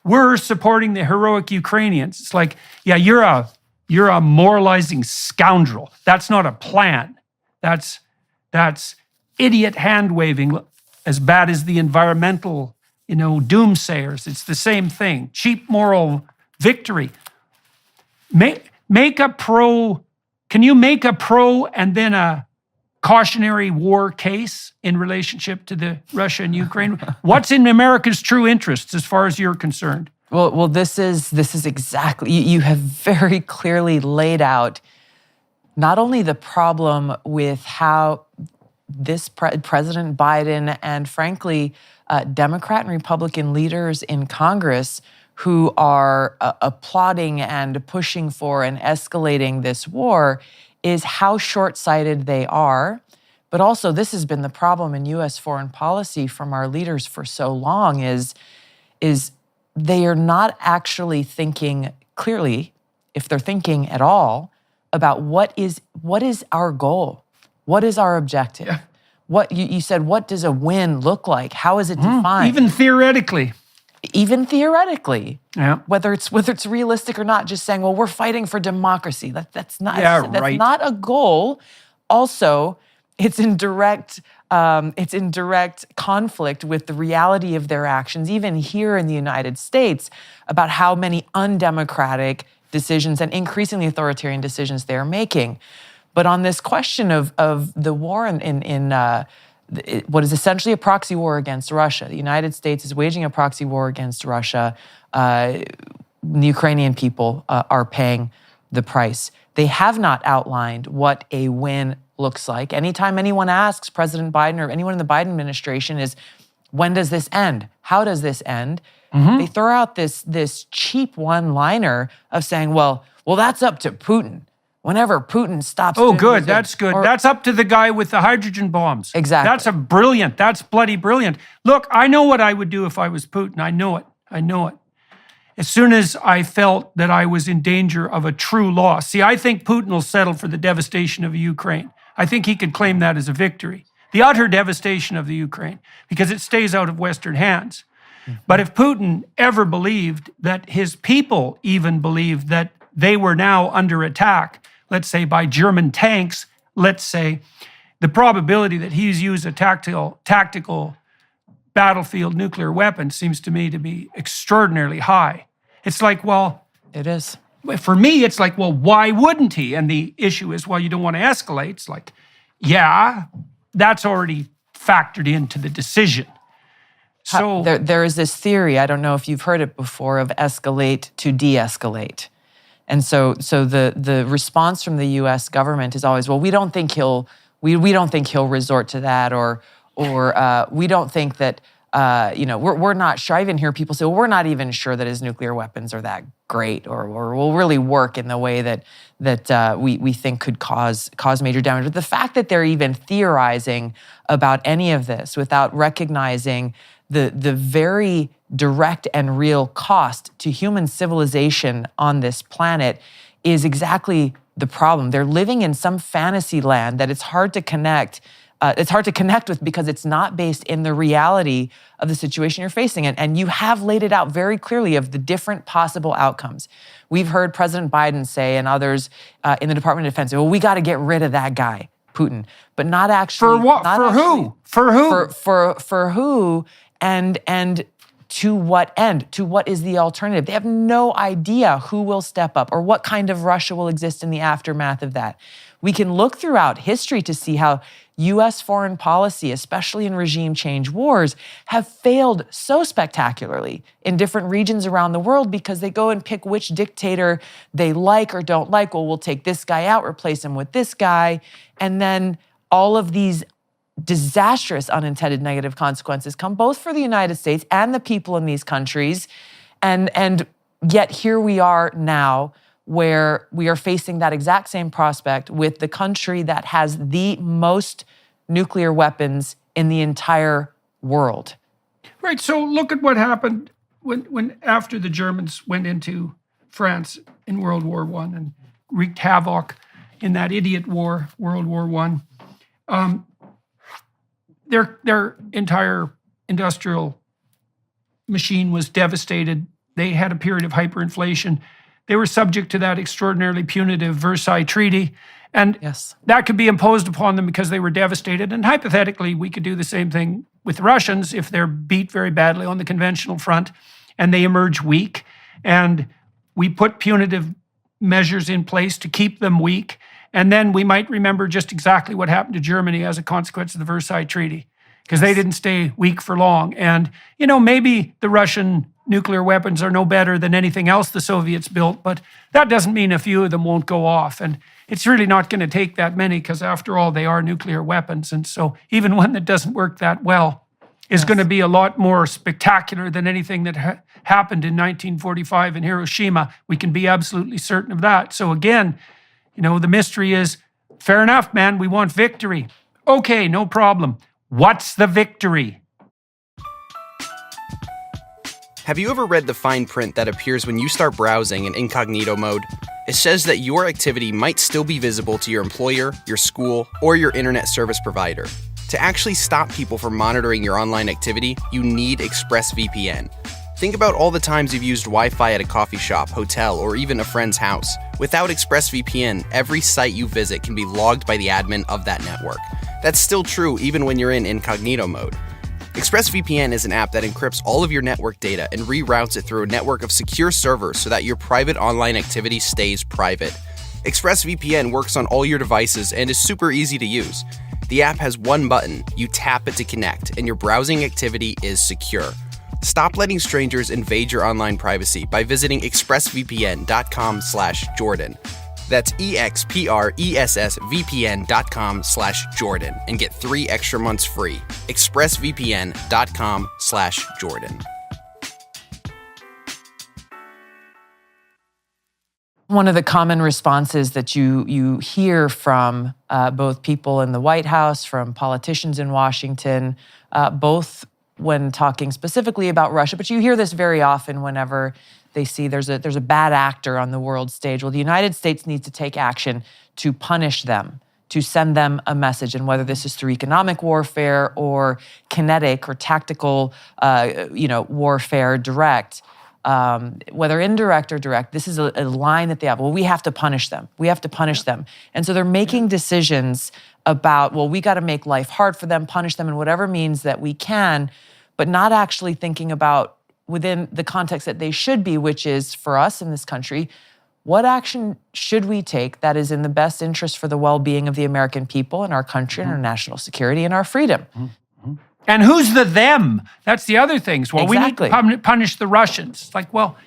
We're supporting the heroic Ukrainians. It's like, yeah, you're a moralizing scoundrel. That's not a plan. That's idiot hand waving, as bad as the environmental, doomsayers. It's the same thing. Cheap moral victory. Can you make a pro and then a cautionary war case in relationship to the Russia and Ukraine? What's in America's true interests as far as you're concerned? Well, this is exactly, you have very clearly laid out not only the problem with how this President Biden and frankly, Democrat and Republican leaders in Congress who are applauding and pushing for and escalating this war is how short-sighted they are. But also, this has been the problem in U.S. foreign policy from our leaders for so long is they are not actually thinking clearly, if they're thinking at all, about what is our goal? What is our objective? Yeah. What you said, what does a win look like? How is it defined? Even theoretically. Yeah. Whether it's realistic or not, just saying, well, we're fighting for democracy. That's not a goal. Also, it's in direct conflict with the reality of their actions, even here in the United States, about how many undemocratic decisions and increasingly authoritarian decisions they're making. But on this question of the war in what is essentially a proxy war against Russia, the United States is waging a proxy war against Russia. The Ukrainian people are paying the price. They have not outlined what a win looks like. Anytime anyone asks President Biden or anyone in the Biden administration is, when does this end? How does this end? They throw out this cheap one-liner of saying, well, that's up to Putin. Whenever Putin stops. Oh, good. That's good. That's up to the guy with the hydrogen bombs. Exactly. That's bloody brilliant. Look, I know what I would do if I was Putin. I know it. As soon as I felt that I was in danger of a true loss. See, I think Putin will settle for the devastation of Ukraine. I think he could claim that as a victory. The utter devastation of the Ukraine, because it stays out of Western hands. But if Putin ever believed that his people even believed that they were now under attack, let's say by German tanks, let's say, the probability that he's used a tactical battlefield nuclear weapon seems to me to be extraordinarily high. It's like, well... It is. For me, it's like, well, why wouldn't he? And the issue is, well, you don't want to escalate. It's like, yeah, that's already factored into the decision. So there is this theory, I don't know if you've heard it before, of escalate to de-escalate. And so the response from the U.S. government is always, well, we don't think he'll resort to that, or we don't think that we're not sure. I even hear people say, well, we're not even sure that his nuclear weapons are that great, or will really work in the way that we think could cause major damage. But the fact that they're even theorizing about any of this without recognizing the very direct and real cost to human civilization on this planet is exactly the problem. They're living in some fantasy land that it's hard to connect. It's hard to connect with because it's not based in the reality of the situation you're facing. And you have laid it out very clearly of the different possible outcomes. We've heard President Biden say, and others in the Department of Defense, well, we got to get rid of that guy, Putin, but not actually. For what? For who? For who? For who? And to what end? To what is the alternative? They have no idea who will step up or what kind of Russia will exist in the aftermath of that. We can look throughout history to see how U.S. foreign policy, especially in regime change wars, have failed so spectacularly in different regions around the world because they go and pick which dictator they like or don't like. Well, we'll take this guy out, replace him with this guy. And then all of these disastrous unintended negative consequences come both for the United States and the people in these countries. And yet here we are now where we are facing that exact same prospect with the country that has the most nuclear weapons in the entire world. Right. So look at what happened when after the Germans went into France in World War I and wreaked havoc in that idiot war, World War I. Their entire industrial machine was devastated. They had a period of hyperinflation. They were subject to that extraordinarily punitive Versailles Treaty. And that could be imposed upon them because they were devastated. And hypothetically, we could do the same thing with Russians if they're beat very badly on the conventional front and they emerge weak. And we put punitive measures in place to keep them weak. And then we might remember just exactly what happened to Germany as a consequence of the Versailles Treaty, because they didn't stay weak for long. And, maybe the Russian nuclear weapons are no better than anything else the Soviets built, but that doesn't mean a few of them won't go off. And it's really not going to take that many because, after all, they are nuclear weapons. And so even one that doesn't work that well is going to be a lot more spectacular than anything that happened in 1945 in Hiroshima. We can be absolutely certain of that. So again, the mystery is, fair enough, man, we want victory. Okay, no problem. What's the victory? Have you ever read the fine print that appears when you start browsing in incognito mode? It says that your activity might still be visible to your employer, your school, or your internet service provider. To actually stop people from monitoring your online activity, you need ExpressVPN. Think about all the times you've used Wi-Fi at a coffee shop, hotel, or even a friend's house. Without ExpressVPN, every site you visit can be logged by the admin of that network. That's still true even when you're in incognito mode. ExpressVPN is an app that encrypts all of your network data and reroutes it through a network of secure servers so that your private online activity stays private. ExpressVPN works on all your devices and is super easy to use. The app has one button, you tap it to connect, and your browsing activity is secure. Stop letting strangers invade your online privacy by visiting expressvpn.com/Jordan. That's expressvpn.com/Jordan and get 3 extra months free. expressvpn.com/Jordan. One of the common responses that you hear from both people in the White House, from politicians in Washington, both when talking specifically about Russia, but you hear this very often whenever they see there's a bad actor on the world stage. Well, the United States needs to take action to punish them, to send them a message. And whether this is through economic warfare or kinetic or tactical, warfare direct, whether indirect or direct, this is a line that they have. Well, we have to punish them. We have to punish them. And so they're making decisions about, well, we got to make life hard for them, punish them in whatever means that we can, but not actually thinking about within the context that they should be, which is for us in this country, what action should we take that is in the best interest for the well-being of the American people and our country and our national security and our freedom? And who's the them? That's the other thing. Well, Exactly. we need to punish the Russians. It's like, well,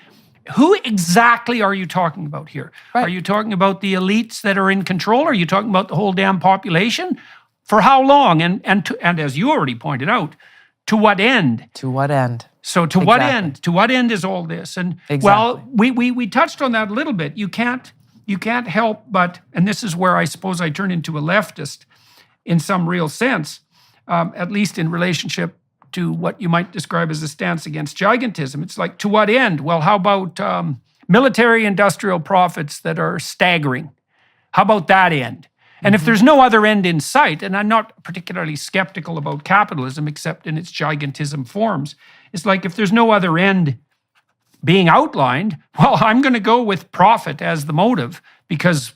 who exactly are you talking about here? Right. Are you talking about the elites that are in control? Are you talking about the whole damn population? For how long? And as you already pointed out, to what end? To what end? So to what end? To what end is all this? And well, we touched on that a little bit. You can't help but, and this is where I suppose I turn into a leftist in some real sense, at least in relationship to what you might describe as a stance against gigantism. It's like, to what end? Well, how about military industrial profits that are staggering? How about that end? And if there's no other end in sight, and I'm not particularly skeptical about capitalism except in its gigantism forms, it's like if there's no other end being outlined, well, I'm going to go with profit as the motive, because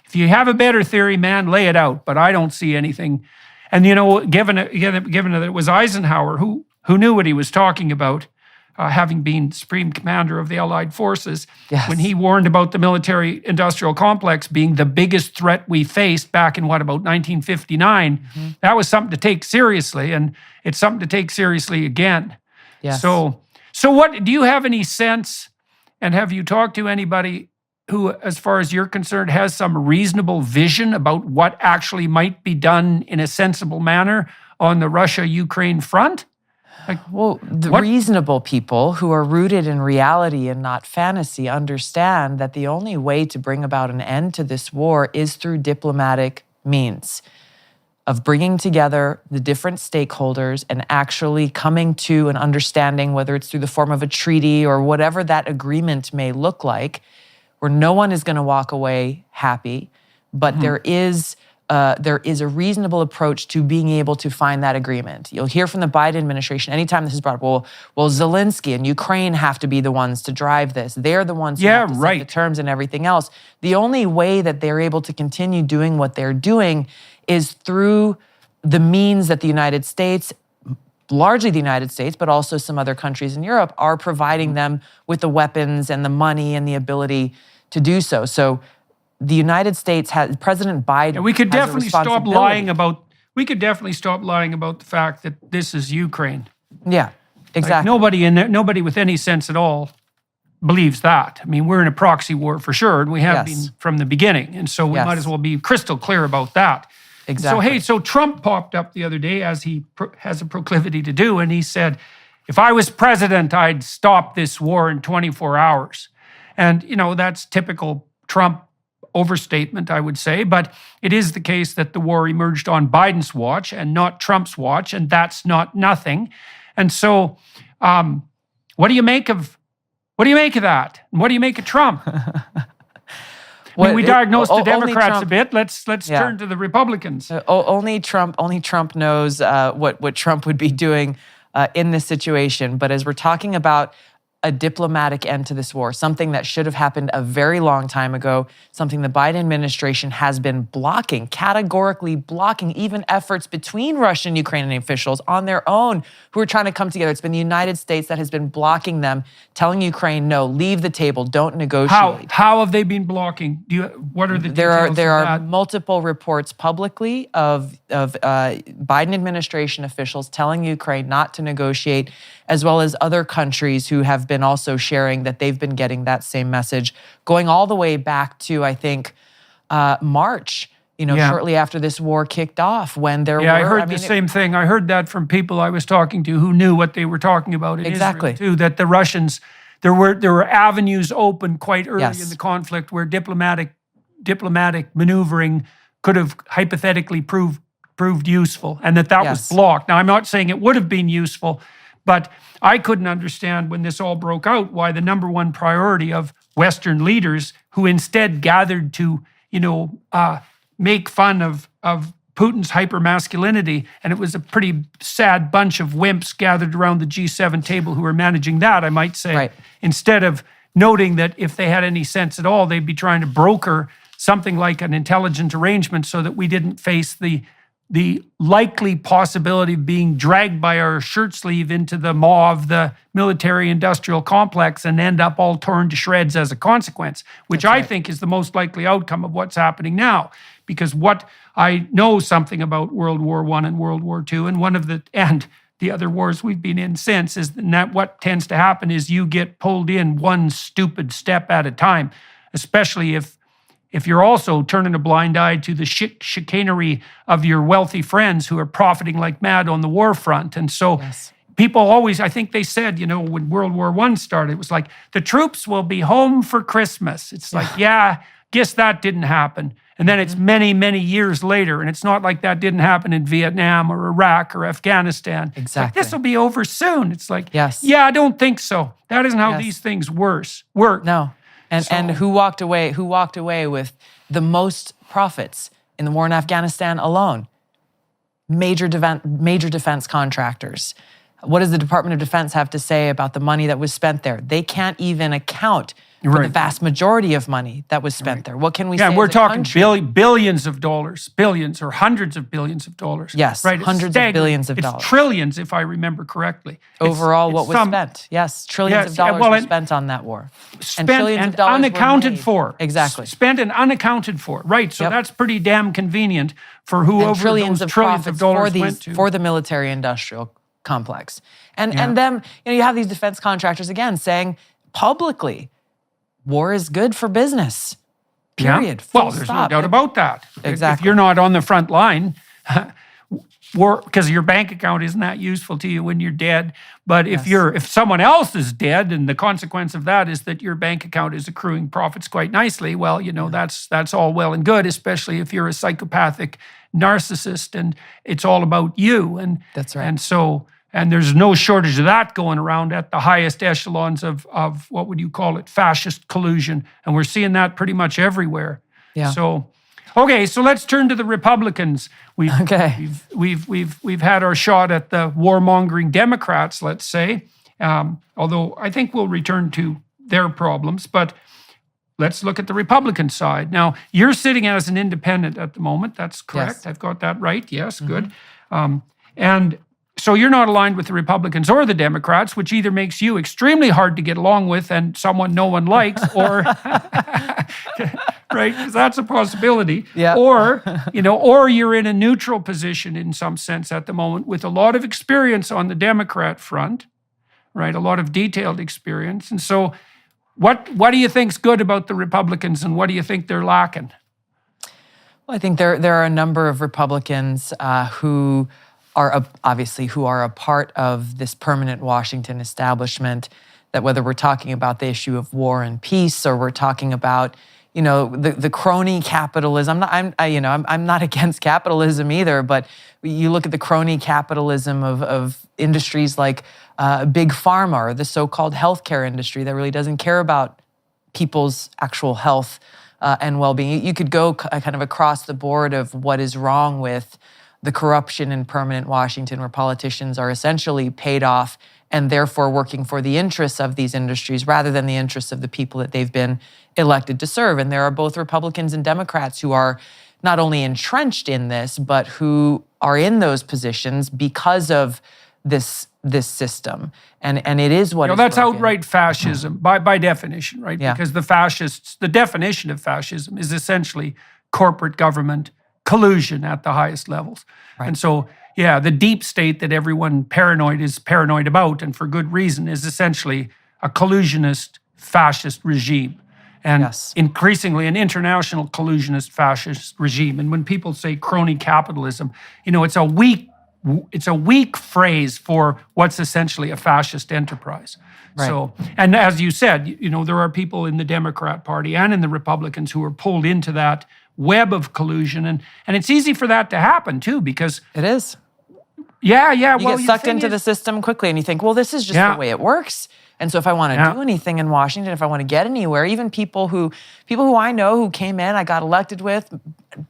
if you have a better theory, man, lay it out. But I don't see anything. And, given that it was Eisenhower who knew what he was talking about, having been Supreme Commander of the Allied Forces, when he warned about the military-industrial complex being the biggest threat we faced back in, about 1959, that was something to take seriously, and it's something to take seriously again. Yes. So what, do you have any sense, and have you talked to anybody who, as far as you're concerned, has some reasonable vision about what actually might be done in a sensible manner on the Russia-Ukraine front? Reasonable people who are rooted in reality and not fantasy understand that the only way to bring about an end to this war is through diplomatic means of bringing together the different stakeholders and actually coming to an understanding, whether it's through the form of a treaty or whatever that agreement may look like, where no one is going to walk away happy, but there is a reasonable approach to being able to find that agreement. You'll hear from the Biden administration anytime this is brought up, well, Zelensky and Ukraine have to be the ones to drive this. They're the ones who have to set the terms and everything else. The only way that they're able to continue doing what they're doing is through the means that the United States, largely the United States, but also some other countries in Europe, are providing them with the weapons and the money and the ability to do so. So the United States has, President Biden, and we could definitely stop lying about. We could definitely stop lying about the fact that this is Ukraine. Yeah, exactly. Like nobody with any sense at all believes that. I mean, we're in a proxy war for sure, and we have been from the beginning, and so we might as well be crystal clear about that. Exactly. So Trump popped up the other day, as he has a proclivity to do, and he said, "If I was president, I'd stop this war in 24 hours." And that's typical Trump overstatement, I would say, but it is the case that the war emerged on Biden's watch and not Trump's watch, and that's not nothing. And so, what do you make of that? And what do you make of Trump? We diagnosed the Democrats a bit. Let's turn to the Republicans. Only Trump knows what Trump would be doing in this situation. But as we're talking about a diplomatic end to this war, something that should have happened a very long time ago, something the Biden administration has been blocking, categorically blocking even efforts between Russian and Ukrainian officials on their own who are trying to come together. It's been the United States that has been blocking them, telling Ukraine, no, leave the table, don't negotiate. How have they been blocking? What are the details? There are multiple reports publicly of Biden administration officials telling Ukraine not to negotiate, as well as other countries who have been also sharing that they've been getting that same message, going all the way back to, I think, March, shortly after this war kicked off, when there were... I heard the same thing. I heard that from people I was talking to who knew what they were talking about in Israel, too, that the Russians, there were avenues open quite early in the conflict where diplomatic maneuvering could have hypothetically proved useful, and that was blocked. Now, I'm not saying it would have been useful, but I couldn't understand when this all broke out why the number one priority of Western leaders, who instead gathered to, make fun of Putin's hypermasculinity, and it was a pretty sad bunch of wimps gathered around the G7 table who were managing that, I might say, instead of noting that if they had any sense at all, they'd be trying to broker something like an intelligent arrangement so that we didn't face the likely possibility of being dragged by our shirt sleeve into the maw of the military-industrial complex and end up all torn to shreds as a consequence, which I think is the most likely outcome of what's happening now. Because what I know something about World War I and World War II, and the other wars we've been in since, is that what tends to happen is you get pulled in one stupid step at a time, especially if you're also turning a blind eye to the chicanery of your wealthy friends who are profiting like mad on the war front. And so people always, I think they said, when World War I started, it was like, the troops will be home for Christmas. It's like, guess that didn't happen. And then it's many, many years later, and it's not like that didn't happen in Vietnam or Iraq or Afghanistan. Exactly. This will be over soon. It's like, Yes. yeah, I don't think so. That isn't how Yes. these things work. No. And who walked away with the most profits in the war in Afghanistan alone? Major defense contractors. What does the Department of Defense have to say about the money that was spent there? They can't even account for the vast majority of money that was spent there. What can we say? Yeah, we're as a talking country? billions of dollars, billions or hundreds of billions of dollars. Yes, right? hundreds of billions of dollars. It's trillions, if I remember correctly. Overall, what was spent? Yes, trillions of dollars were spent on that war. And trillions of dollars unaccounted for. Exactly. Spent and unaccounted for. Right, so that's pretty damn convenient for whoever and trillions those of trillions of dollars went to. For the military-industrial complex. And them, you have these defense contractors, again, saying publicly, war is good for business. Period. Yeah. Well, there's no doubt about that. Exactly. If you're not on the front line, war, because your bank account isn't that useful to you when you're dead. But if someone else is dead, and the consequence of that is that your bank account is accruing profits quite nicely, well, that's all well and good, especially if you're a psychopathic narcissist and it's all about you. And that's right. And there's no shortage of that going around at the highest echelons of what would you call it, fascist collusion. And we're seeing that pretty much everywhere. Yeah. So let's turn to the Republicans. We've had our shot at the warmongering Democrats, let's say. Although I think we'll return to their problems, but let's look at the Republican side. Now, you're sitting as an independent at the moment. That's correct. Yes. I've got that right. Yes, good. And so you're not aligned with the Republicans or the Democrats, which either makes you extremely hard to get along with and someone no one likes, or right, because that's a possibility. Yeah. Or you're in a neutral position in some sense at the moment, with a lot of experience on the Democrat front, right? A lot of detailed experience. And so, what do you think's good about the Republicans, and what do you think they're lacking? Well, I think there are a number of Republicans who are a part of this permanent Washington establishment, that whether we're talking about the issue of war and peace, or we're talking about the crony capitalism. I'm not against capitalism either, but you look at the crony capitalism of industries like big pharma, or the so-called healthcare industry that really doesn't care about people's actual health and well-being. You could go kind of across the board of what is wrong with the corruption in permanent Washington, where politicians are essentially paid off and therefore working for the interests of these industries rather than the interests of the people that they've been elected to serve. And there are both Republicans and Democrats who are not only entrenched in this, but who are in those positions because of this system. And it is what that's broken. outright fascism by definition, right? Yeah. Because the definition of fascism is essentially corporate government collusion at the highest levels. Right. And so, the deep state that everyone is paranoid about, and for good reason, is essentially a collusionist fascist regime. And increasingly an international collusionist fascist regime. And when people say crony capitalism, it's a weak phrase for what's essentially a fascist enterprise. Right. So, and as you said, there are people in the Democrat Party and in the Republicans who are pulled into that web of collusion, and it's easy for that to happen too, because it is. Yeah. You get sucked into the system quickly, and you think, well, this is just the way it works. And so if I want to do anything in Washington, if I want to get anywhere, even people who I know who came in, I got elected with,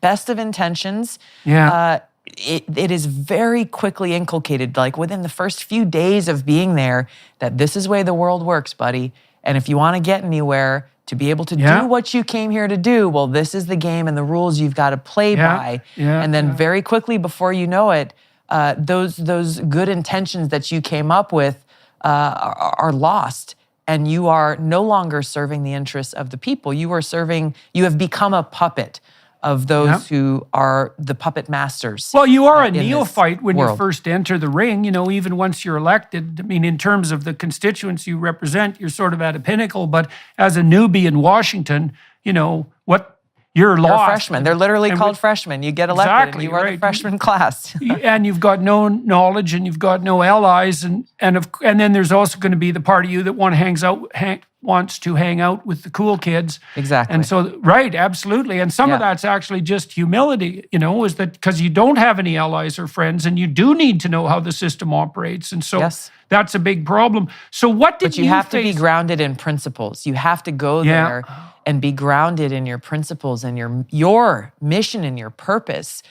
best of intentions. Yeah. It is very quickly inculcated, like within the first few days of being there, that this is the way the world works, buddy. And if you want to get anywhere, to be able to do what you came here to do, well, this is the game and the rules you've got to play by. Yeah. And then very quickly, before you know it, those good intentions that you came up with are lost, and you are no longer serving the interests of the people. You have become a puppet of those who are the puppet masters. Well, you are a neophyte when you first enter the ring. Even once you're elected, I mean, in terms of the constituents you represent, you're sort of at a pinnacle. But as a newbie in Washington, you're You're a lost. freshman. They're literally And called freshmen. You get elected Exactly, and you are right. the freshman class. and you've got no knowledge and you've got no allies, and then there's also going to be the part of you that wants to hang out with the cool kids. Exactly. And so, right, absolutely. And some of that's actually just humility, is that because you don't have any allies or friends, and you do need to know how the system operates. And so that's a big problem. So what did But you have to be grounded in principles. You have to go there and be grounded in your principles and your mission and your purpose,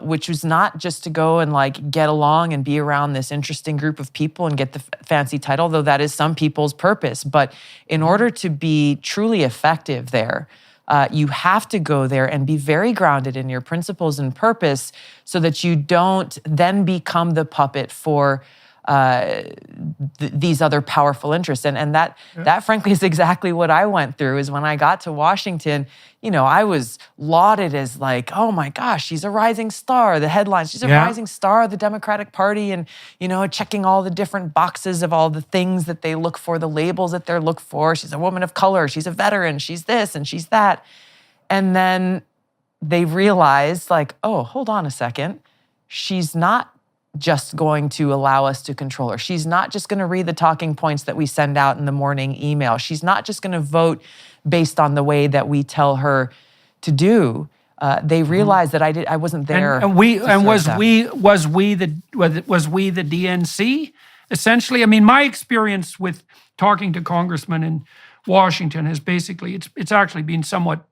which was not just to go and like get along and be around this interesting group of people and get the fancy title, though that is some people's purpose. But in order to be truly effective there, you have to go there and be very grounded in your principles and purpose so that you don't then become the puppet for these other powerful interests. And that frankly is exactly what I went through. Is when I got to Washington, I was lauded as like, oh my gosh, she's a rising star. The headlines, she's a rising star of the Democratic Party, and checking all the different boxes of all the things that they look for, the labels that they look for. She's a woman of color, she's a veteran, she's this and she's that. And then they realized like, oh, hold on a second. She's not just going to allow us to control her. She's not just going to read the talking points that we send out in the morning email. She's not just going to vote based on the way that we tell her to do. They realized that I wasn't there. Was we the DNC essentially? I mean, my experience with talking to congressmen in Washington has basically it's actually been somewhat.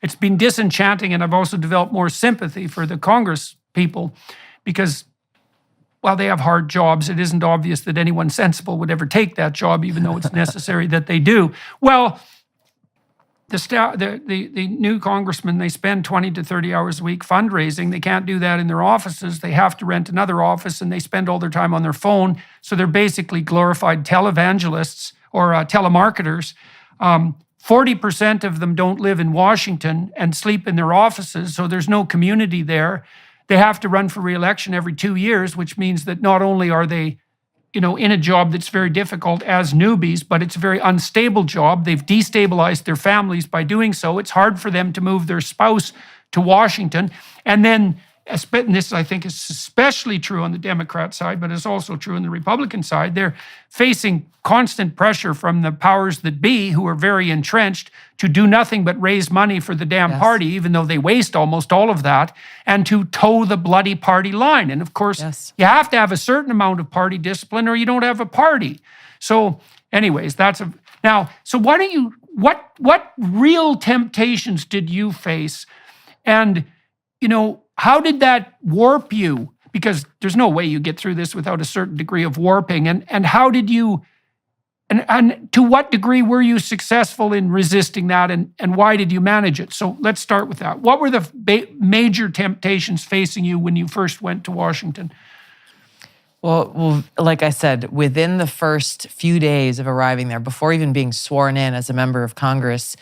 It's been disenchanting, and I've also developed more sympathy for the Congress people. Because while they have hard jobs, it isn't obvious that anyone sensible would ever take that job, even though it's necessary that they do. Well, the new congressmen, they spend 20 to 30 hours a week fundraising. They can't do that in their offices. They have to rent another office, and they spend all their time on their phone. So they're basically glorified televangelists or telemarketers. 40% of them don't live in Washington and sleep in their offices, so there's no community there. They have to run for re-election every 2 years, which means that not only are they, in a job that's very difficult as newbies, but it's a very unstable job. They've destabilized their families by doing so. It's hard for them to move their spouse to Washington. And then, and this I think is especially true on the Democrat side, but it's also true on the Republican side, they're facing constant pressure from the powers that be, who are very entrenched, to do nothing but raise money for the damn party, even though they waste almost all of that, and to toe the bloody party line. And of course, you have to have a certain amount of party discipline or you don't have a party. So anyways, so what real temptations did you face? And, how did that warp you? Because there's no way you get through this without a certain degree of warping. And how did you, and to what degree were you successful in resisting that, and why did you manage it? So let's start with that. What were the major temptations facing you when you first went to Washington? Well, like I said, within the first few days of arriving there, before even being sworn in as a member of Congress,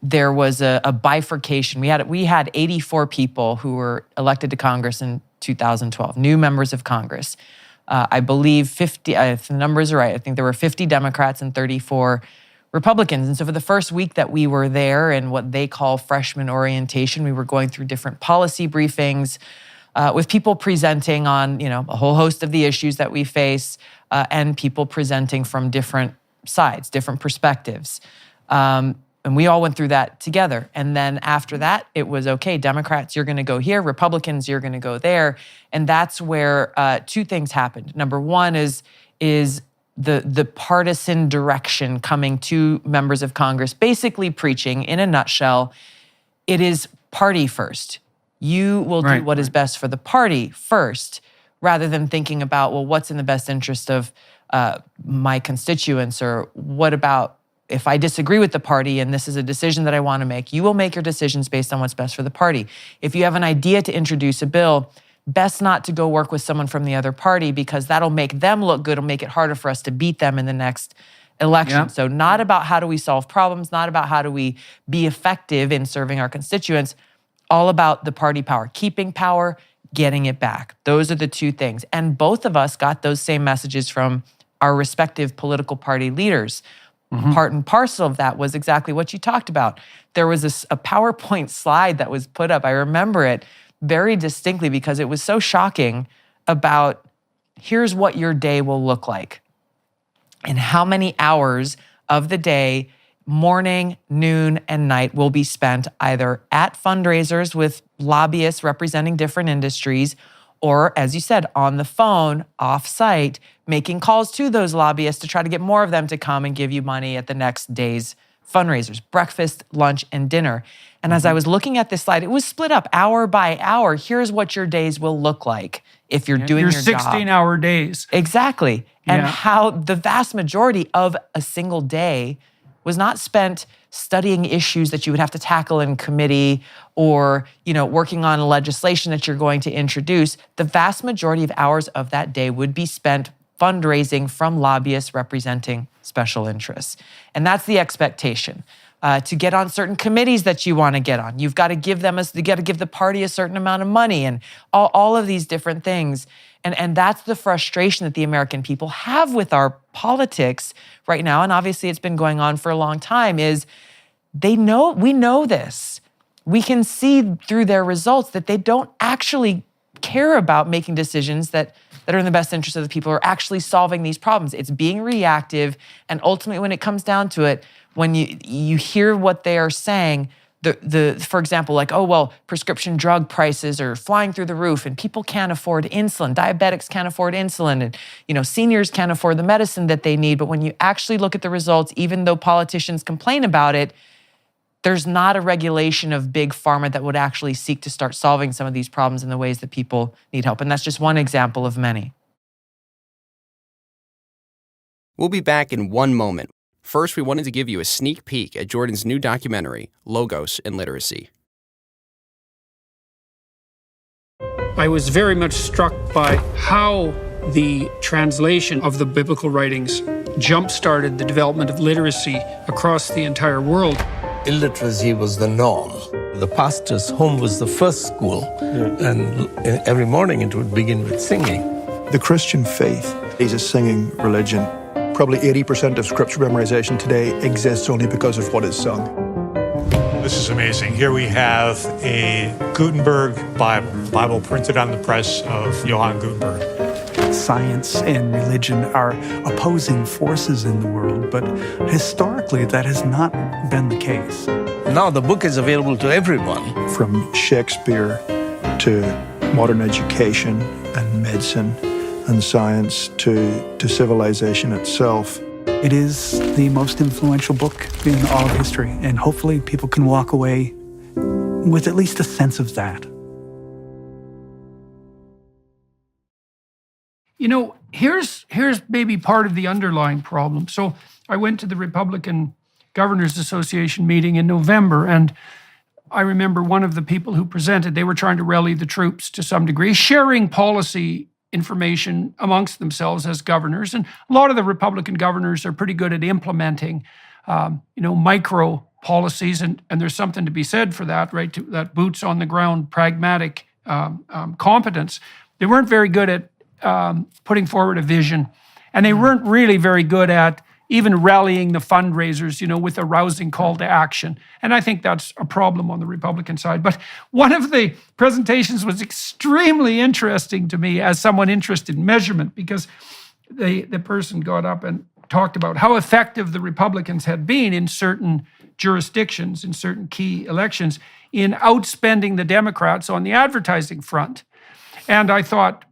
there was a bifurcation. We had 84 people who were elected to Congress in 2012, new members of Congress. I believe 50, if the numbers are right, I think there were 50 Democrats and 34 Republicans. And so for the first week that we were there in what they call freshman orientation, we were going through different policy briefings with people presenting on, a whole host of the issues that we face, and people presenting from different sides, different perspectives. And we all went through that together. And then after that, it was, okay, Democrats, you're going to go here. Republicans, you're going to go there. And that's where two things happened. Number one is the partisan direction coming to members of Congress, basically preaching, in a nutshell, it is party first. You will do what is best for the party first, rather than thinking about, well, what's in the best interest of my constituents, or what about if I disagree with the party and this is a decision that I want to make. You will make your decisions based on what's best for the party. If you have an idea to introduce a bill, best not to go work with someone from the other party, because that'll make them look good. It'll make it harder for us to beat them in the next election. So not about how do we solve problems, not about how do we be effective in serving our constituents, all about the party power, keeping power, getting it back. Those are the two things. And both of us got those same messages from our respective political party leaders. Part and parcel of that was exactly what you talked about. There was a PowerPoint slide that was put up. I remember it very distinctly because it was so shocking about here's what your day will look like and how many hours of the day, morning, noon, and night will be spent either at fundraisers with lobbyists representing different industries or, as you said, on the phone, off-site, making calls to those lobbyists to try to get more of them to come and give you money at the next day's fundraisers, breakfast, lunch, and dinner. And as I was looking at this slide, it was split up hour by hour. Here's what your days will look like if you're doing your job. 16-hour days. Exactly. And how the vast majority of a single day was not spent studying issues that you would have to tackle in committee or, working on legislation that you're going to introduce. The vast majority of hours of that day would be spent fundraising from lobbyists representing special interests. And that's the expectation. To get on certain committees that you want to get on, you've got to give the party a certain amount of money and all of these different things. And that's the frustration that the American people have with our politics right now. And obviously it's been going on for a long time is we know this. We can see through their results that they don't actually care about making decisions that are in the best interest of the people or actually solving these problems. It's being reactive. And ultimately, when it comes down to it, when you hear what they are saying, for example, prescription drug prices are flying through the roof and people can't afford insulin. Diabetics can't afford insulin and, seniors can't afford the medicine that they need. But when you actually look at the results, even though politicians complain about it, there's not a regulation of big pharma that would actually seek to start solving some of these problems in the ways that people need help. And that's just one example of many. We'll be back in one moment. First, we wanted to give you a sneak peek at Jordan's new documentary, Logos and Literacy. I was very much struck by how the translation of the biblical writings jump-started the development of literacy across the entire world. Illiteracy was the norm. The pastor's home was the first school, and every morning it would begin with singing. The Christian faith is a singing religion. Probably 80% of scripture memorization today exists only because of what is sung. This is amazing. Here we have a Gutenberg Bible printed on the press of Johann Gutenberg. Science and religion are opposing forces in the world, but historically that has not been the case. Now the book is available to everyone. From Shakespeare to modern education and medicine and science to civilization itself. It is the most influential book in all of history, and hopefully people can walk away with at least a sense of that. Here's maybe part of the underlying problem. So I went to the Republican Governors Association meeting in November, and I remember one of the people who presented, they were trying to rally the troops to some degree, sharing policy information amongst themselves as governors. And a lot of the Republican governors are pretty good at implementing, micro policies. And there's something to be said for that, right? That boots on the ground, pragmatic competence. They weren't very good at putting forward a vision. And they weren't really very good at even rallying the fundraisers, with a rousing call to action. And I think that's a problem on the Republican side. But one of the presentations was extremely interesting to me as someone interested in measurement, because the person got up and talked about how effective the Republicans had been in certain jurisdictions, in certain key elections, in outspending the Democrats on the advertising front. And I thought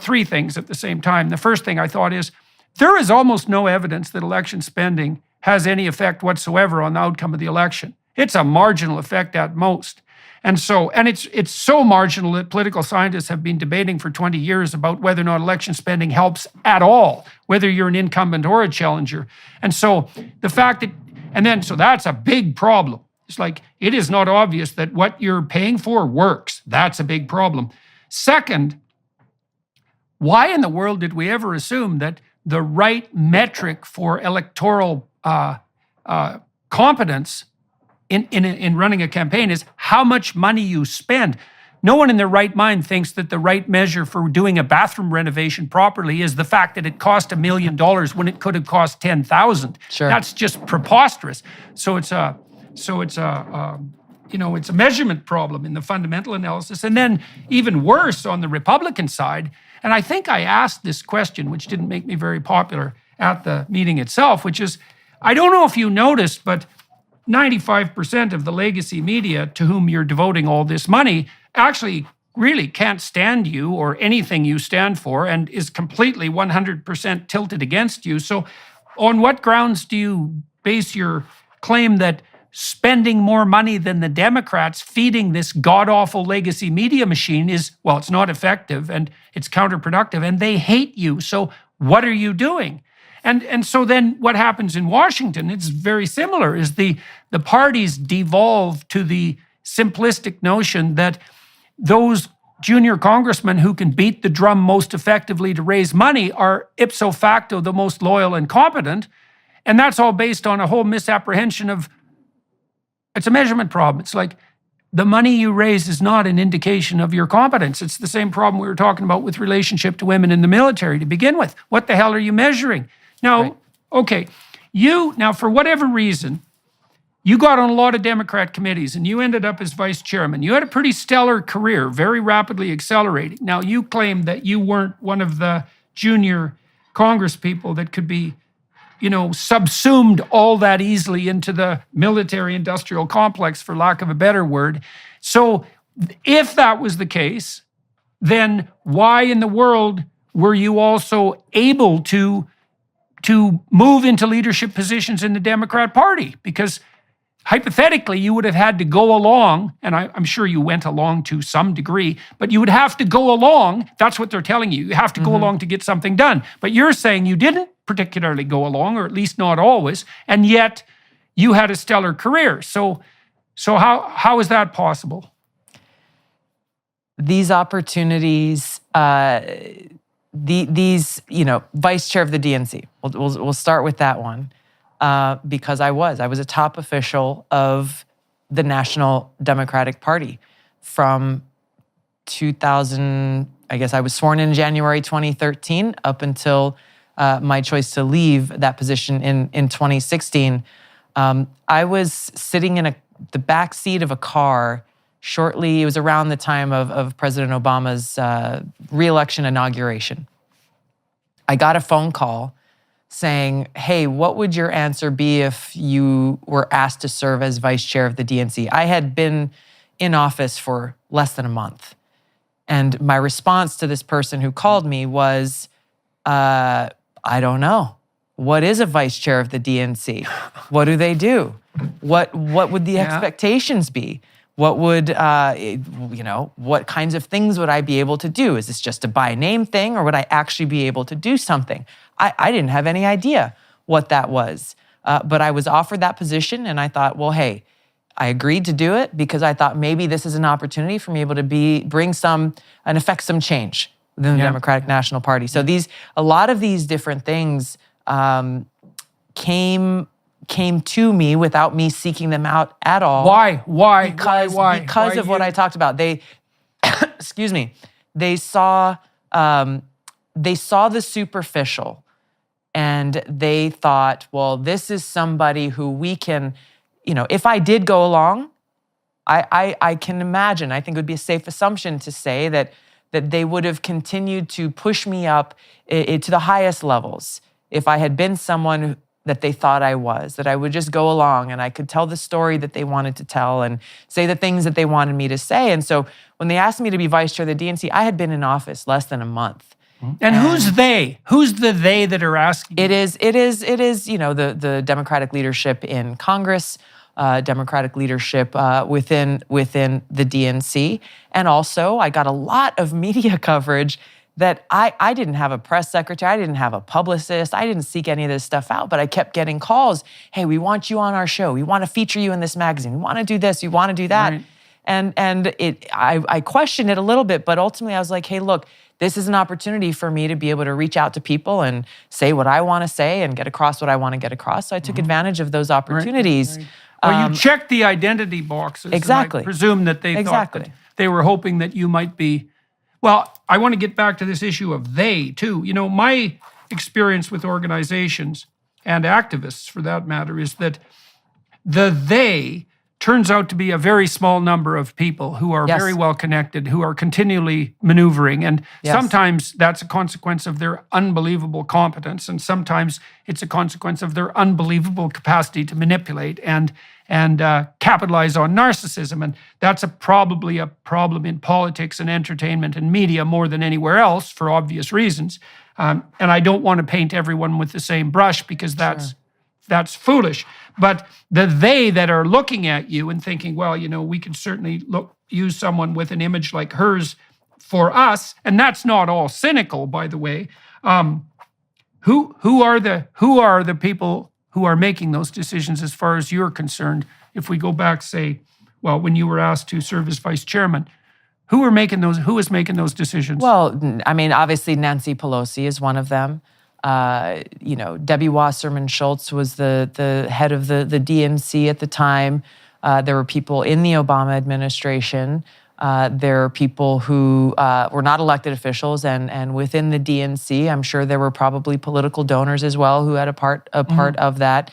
three things at the same time. The first thing I thought is, there is almost no evidence that election spending has any effect whatsoever on the outcome of the election. It's a marginal effect at most. And it's so marginal that political scientists have been debating for 20 years about whether or not election spending helps at all, whether you're an incumbent or a challenger. And so the fact that, so that's a big problem. It's like, it is not obvious that what you're paying for works. That's a big problem. Second, why in the world did we ever assume that the right metric for electoral competence in running a campaign is how much money you spend? no one in their right mind thinks that the right measure for doing a bathroom renovation properly is the fact that it cost $1 million when it could have cost 10,000. Sure. That's just preposterous. So it's a measurement problem in the fundamental analysis. And then even worse on the Republican side, and I think I asked this question, which didn't make me very popular at the meeting itself, which is, I don't know if you noticed, but 95% of the legacy media to whom you're devoting all this money actually really can't stand you or anything you stand for and is completely 100% tilted against you. So on what grounds do you base your claim that spending more money than the Democrats feeding this god-awful legacy media machine is, well, it's not effective and it's counterproductive and they hate you. So what are you doing? And so then what happens in Washington, it's very similar, is the parties devolve to the simplistic notion that those junior congressmen who can beat the drum most effectively to raise money are ipso facto the most loyal and competent. And that's all based on a whole misapprehension of, it's a measurement problem. It's like the money you raise is not an indication of your competence. It's the same problem we were talking about with relationship to women in the military to begin with. What the hell are you measuring? Now, Right. Okay, now for whatever reason, you got on a lot of Democrat committees and you ended up as vice chairman. You had a pretty stellar career, very rapidly accelerating. Now, you claim that you weren't one of the junior Congress people that could be, subsumed all that easily into the military-industrial complex, for lack of a better word. So if that was the case, then why in the world were you also able to move into leadership positions in the Democrat Party? Because hypothetically, you would have had to go along, and I'm sure you went along to some degree, but you would have to go along. That's what they're telling you. You have to go along to get something done. But you're saying you didn't particularly go along, or at least not always, and yet you had a stellar career. So how is that possible? These opportunities, these vice chair of the DNC. We'll start with that one. Because I was a top official of the National Democratic Party from 2000, I guess I was sworn in January 2013 up until my choice to leave that position in 2016. I was sitting in the back seat of a car shortly, it was around the time of President Obama's re-election inauguration. I got a phone call saying, hey, what would your answer be if you were asked to serve as vice chair of the DNC? I had been in office for less than a month. And my response to this person who called me was, I don't know. What is a vice chair of the DNC? What do they do? What would the expectations be? What would, what kinds of things would I be able to do? Is this just a by name thing, or would I actually be able to do something? I didn't have any idea what that was. But I was offered that position, and I thought, well, hey, I agreed to do it because I thought maybe this is an opportunity for me able to bring some and affect some change within the Democratic National Party. So a lot of these different things came to me without me seeking them out at all. Why? Because of what I talked about. They, excuse me, they saw the superficial, and they thought, well, this is somebody who we can, if I did go along, I can imagine, I think it would be a safe assumption to say that they would have continued to push me up to the highest levels if I had been someone that they thought I was, that I would just go along and I could tell the story that they wanted to tell and say the things that they wanted me to say. And so when they asked me to be vice chair of the DNC, I had been in office less than a month. And who's they? Who's the they that are asking? It is, the Democratic leadership in Congress, Democratic leadership within the DNC. And also, I got a lot of media coverage that I didn't have a press secretary, I didn't have a publicist, I didn't seek any of this stuff out, but I kept getting calls. Hey, we want you on our show. We want to feature you in this magazine. We want to do this. We want to do that. Right. And I questioned it a little bit, but ultimately I was like, hey, look, this is an opportunity for me to be able to reach out to people and say what I want to say and get across what I want to get across. So I took advantage of those opportunities. Right. Well, you checked the identity boxes. Exactly. And I presume that they thought they were hoping that you might be. Well, I want to get back to this issue of they too. My experience with organizations and activists, for that matter, is that the they turns out to be a very small number of people who are very well connected, who are continually maneuvering. And sometimes that's a consequence of their unbelievable competence. And sometimes it's a consequence of their unbelievable capacity to manipulate and capitalize on narcissism. And that's probably a problem in politics and entertainment and media more than anywhere else for obvious reasons. And I don't want to paint everyone with the same brush because that's foolish. But the they that are looking at you and thinking, well, we can certainly use someone with an image like hers for us, and that's not all cynical, by the way. Who are the people who are making those decisions as far as you're concerned? If we go back, say, well, when you were asked to serve as vice chairman, who is making those decisions? Well, I mean, obviously Nancy Pelosi is one of them. Debbie Wasserman Schultz was the head of the DNC at the time. There were people in the Obama administration. There are people who were not elected officials, and within the DNC, I'm sure there were probably political donors as well who had a part of that.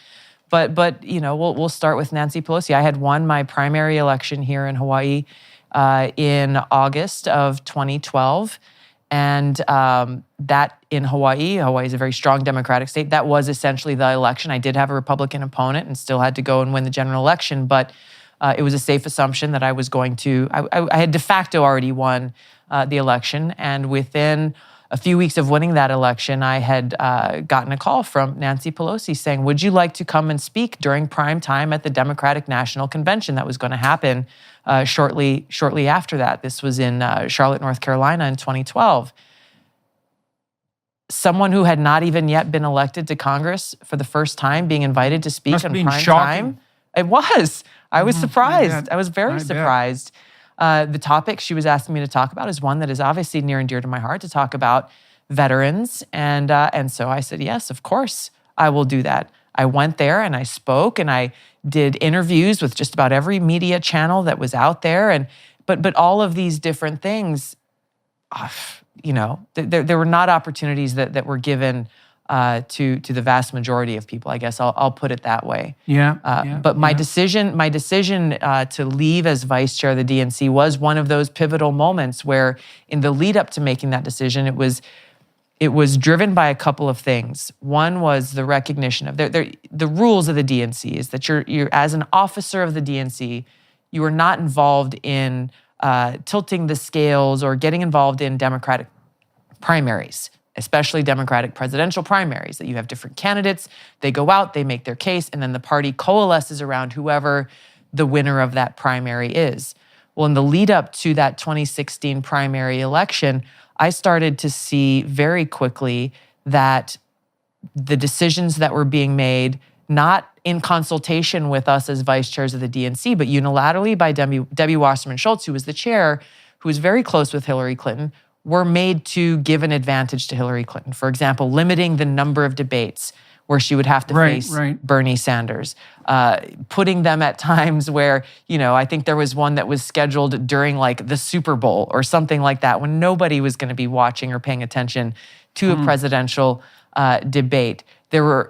But we'll start with Nancy Pelosi. I had won my primary election here in Hawaii in August of 2012. And that in Hawaii is a very strong Democratic state. That was essentially the election. I did have a Republican opponent and still had to go and win the general election, but it was a safe assumption that I was going to, I had de facto already won the election. And within a few weeks of winning that election, I had gotten a call from Nancy Pelosi saying, would you like to come and speak during prime time at the Democratic National Convention that was going to happen shortly after that? This was in Charlotte, North Carolina in 2012. Someone who had not even yet been elected to Congress for the first time being invited to speak in prime time. It was. I was surprised. I was very surprised. The topic she was asking me to talk about is one that is obviously near and dear to my heart, to talk about veterans. And so I said, yes, of course, I will do that. I went there and I spoke and I did interviews with just about every media channel that was out there. But all of these different things, there were not opportunities that were given to the vast majority of people. I guess I'll put it that way. But my decision to leave as vice chair of the DNC was one of those pivotal moments where, in the lead up to making that decision, it was driven by a couple of things. One was the recognition of the rules of the DNC is that you're as an officer of the DNC, you are not involved in tilting the scales or getting involved in Democratic primaries, especially Democratic presidential primaries, that you have different candidates, they go out, they make their case, and then the party coalesces around whoever the winner of that primary is. Well, in the lead up to that 2016 primary election, I started to see very quickly that the decisions that were being made, not in consultation with us as vice chairs of the DNC, but unilaterally by Debbie Wasserman Schultz, who was the chair, who was very close with Hillary Clinton, were made to give an advantage to Hillary Clinton. For example, limiting the number of debates where she would have to face Bernie Sanders, putting them at times where, I think there was one that was scheduled during like the Super Bowl or something like that, when nobody was going to be watching or paying attention to a presidential debate. There were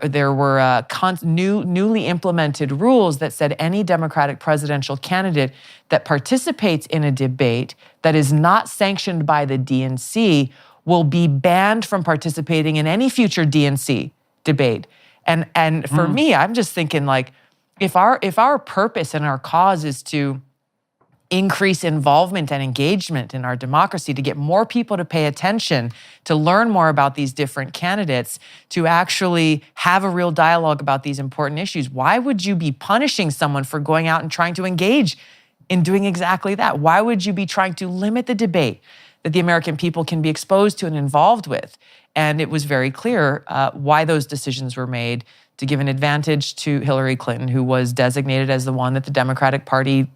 newly implemented rules that said any Democratic presidential candidate that participates in a debate that is not sanctioned by the DNC will be banned from participating in any future DNC debate. And for me, I'm just thinking, like, if our purpose and our cause is to increase involvement and engagement in our democracy, to get more people to pay attention, to learn more about these different candidates, to actually have a real dialogue about these important issues, why would you be punishing someone for going out and trying to engage in doing exactly that? Why would you be trying to limit the debate that the American people can be exposed to and involved with? And it was very clear why those decisions were made, to give an advantage to Hillary Clinton, who was designated as the one that the Democratic Party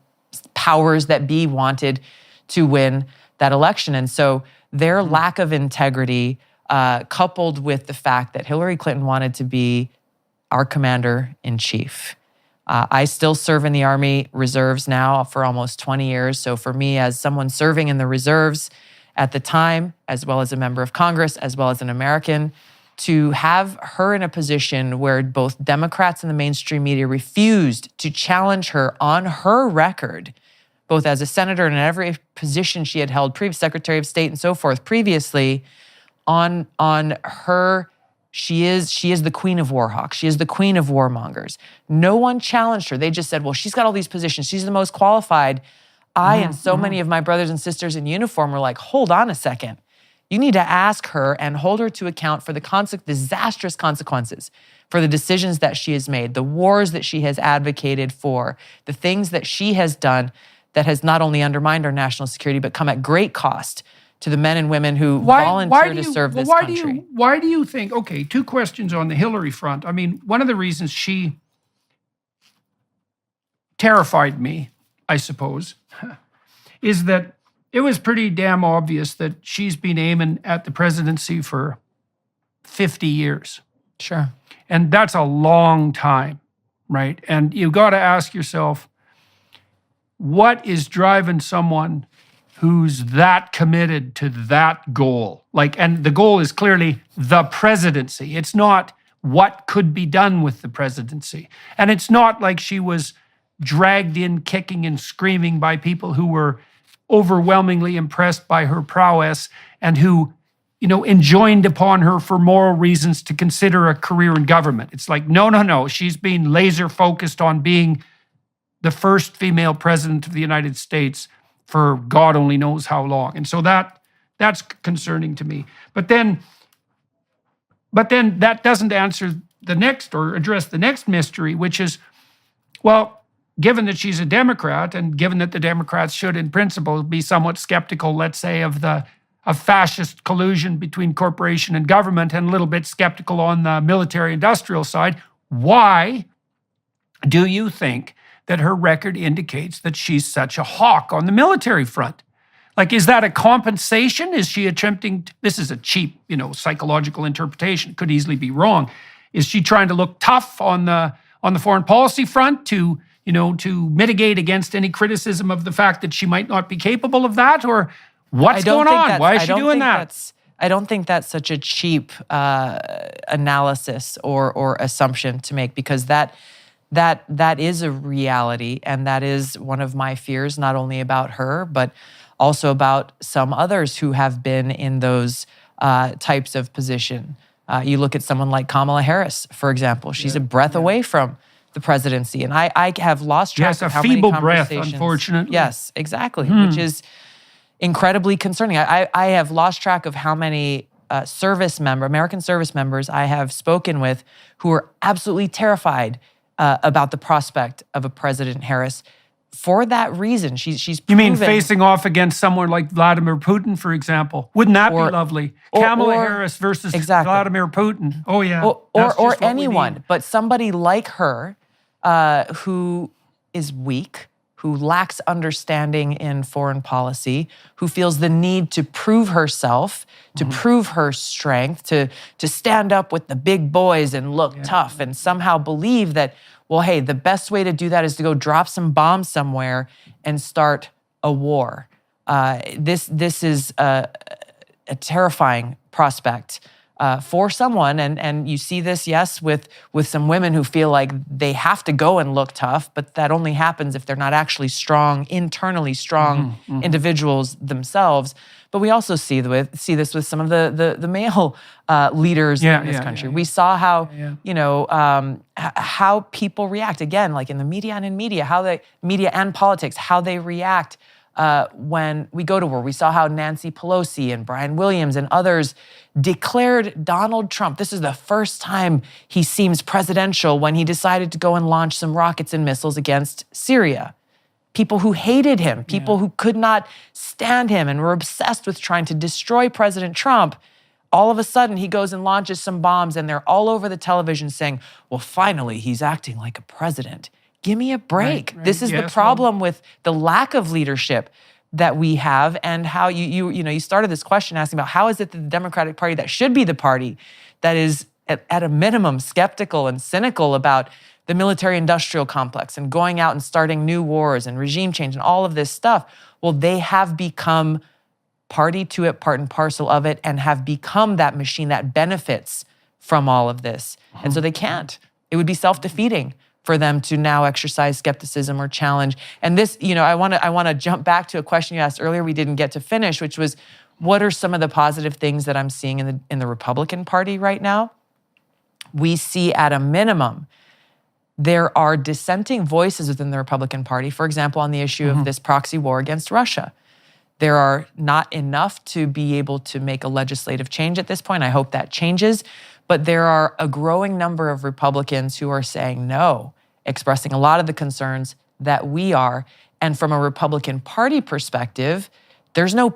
powers that be wanted to win that election. And so their lack of integrity, coupled with the fact that Hillary Clinton wanted to be our commander-in-chief, I still serve in the Army Reserves now for almost 20 years. So for me, as someone serving in the reserves at the time, as well as a member of Congress, as well as an American, to have her in a position where both Democrats and the mainstream media refused to challenge her on her record, both as a senator and in every position she had held, previous Secretary of State and so forth previously, on her. She is the queen of war hawks. She is the queen of warmongers. No one challenged her. They just said, well, she's got all these positions. She's the most qualified. I and so many of my brothers and sisters in uniform were like, hold on a second. You need to ask her and hold her to account for the disastrous consequences, for the decisions that she has made, the wars that she has advocated for, the things that she has done that has not only undermined our national security, but come at great cost to the men and women who volunteer to serve this country. Why do you think, okay, two questions on the Hillary front. I mean, one of the reasons she terrified me, I suppose, is that it was pretty damn obvious that she's been aiming at the presidency for 50 years. Sure. And that's a long time, right? And you've got to ask yourself, what is driving someone who's that committed to that goal? And the goal is clearly the presidency. It's not what could be done with the presidency. And it's not like she was dragged in kicking and screaming by people who were overwhelmingly impressed by her prowess and who, enjoined upon her for moral reasons to consider a career in government. It's like, no. She's been laser focused on being the first female president of the United States for God only knows how long. And so that's concerning to me. But then that doesn't answer the next or address the next mystery, which is, well, given that she's a Democrat and given that the Democrats should in principle be somewhat skeptical, let's say, of fascist collusion between corporation and government and a little bit skeptical on the military industrial side, why do you think that her record indicates that she's such a hawk on the military front? Is that a compensation? Is she attempting, this is a cheap, psychological interpretation, could easily be wrong. Is she trying to look tough on the foreign policy front to mitigate against any criticism of the fact that she might not be capable of that? Or what's going on? Why is she doing that? I don't think that's such a cheap analysis or assumption to make, because that is a reality, and that is one of my fears, not only about her, but also about some others who have been in those types of position. You look at someone like Kamala Harris, for example. She's a breath away from the presidency, and I have lost track of how many feeble breath, conversations. Unfortunately. Yes, exactly, which is incredibly concerning. I have lost track of how many American service members I have spoken with who are absolutely terrified about the prospect of a President Harris. For that reason, she's proven. You mean facing off against someone like Vladimir Putin, for example? Wouldn't that be lovely? Kamala Harris versus Vladimir Putin. Oh, yeah. Or anyone, but somebody like her who is weak, who lacks understanding in foreign policy, who feels the need to prove herself, to prove her strength, to stand up with the big boys and look tough, and somehow believe that, well, hey, the best way to do that is to go drop some bombs somewhere and start a war. This is a terrifying prospect for someone, and you see this, yes, with some women who feel like they have to go and look tough, but that only happens if they're not actually internally strong individuals themselves. But we also see this with some of the male leaders in this country. We saw how how people react, again, like in the media and in media and politics, how they react when we go to war. We saw how Nancy Pelosi and Brian Williams and others declared Donald Trump. This is the first time he seems presidential, when he decided to go and launch some rockets and missiles against Syria. People who hated him, people who could not stand him and were obsessed with trying to destroy President Trump. All of a sudden, he goes and launches some bombs, and they're all over the television saying, well, finally, he's acting like a president. Give me a break. Right. This is the problem with the lack of leadership that we have, and how you started this question asking about how is it that the Democratic Party, that should be the party that is at a minimum, skeptical and cynical about the military-industrial complex and going out and starting new wars and regime change and all of this stuff, well, they have become party to it, part and parcel of it, and have become that machine that benefits from all of this. And so they can't. It would be self-defeating for them to now exercise skepticism or challenge. And this, I want to jump back to a question you asked earlier we didn't get to finish, which was, what are some of the positive things that I'm seeing in the Republican Party right now? We see at a minimum, there are dissenting voices within the Republican Party, for example, on the issue of this proxy war against Russia. There are not enough to be able to make a legislative change at this point. I hope that changes. But there are a growing number of Republicans who are saying no, expressing a lot of the concerns that we are. And from a Republican Party perspective, there's I'm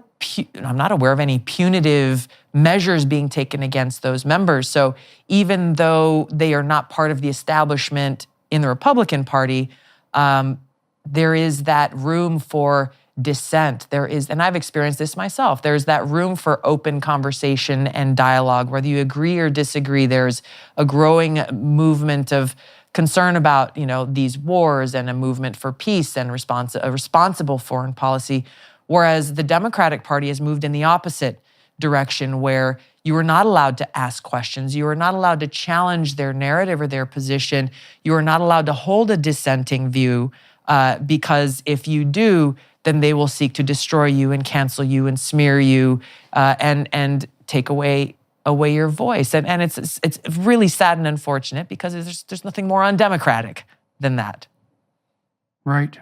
not aware of any punitive measures being taken against those members. So even though they are not part of the establishment in the Republican Party, there is that room for dissent. There is, and I've experienced this myself, there's that room for open conversation and dialogue. Whether you agree or disagree, there's a growing movement of concern about, these wars and a movement for peace and a responsible foreign policy. Whereas the Democratic Party has moved in the opposite direction, where you are not allowed to ask questions. You are not allowed to challenge their narrative or their position. You are not allowed to hold a dissenting view because if you do, then they will seek to destroy you and cancel you and smear you and take away your voice. And it's really sad and unfortunate because there's nothing more undemocratic than that. Right.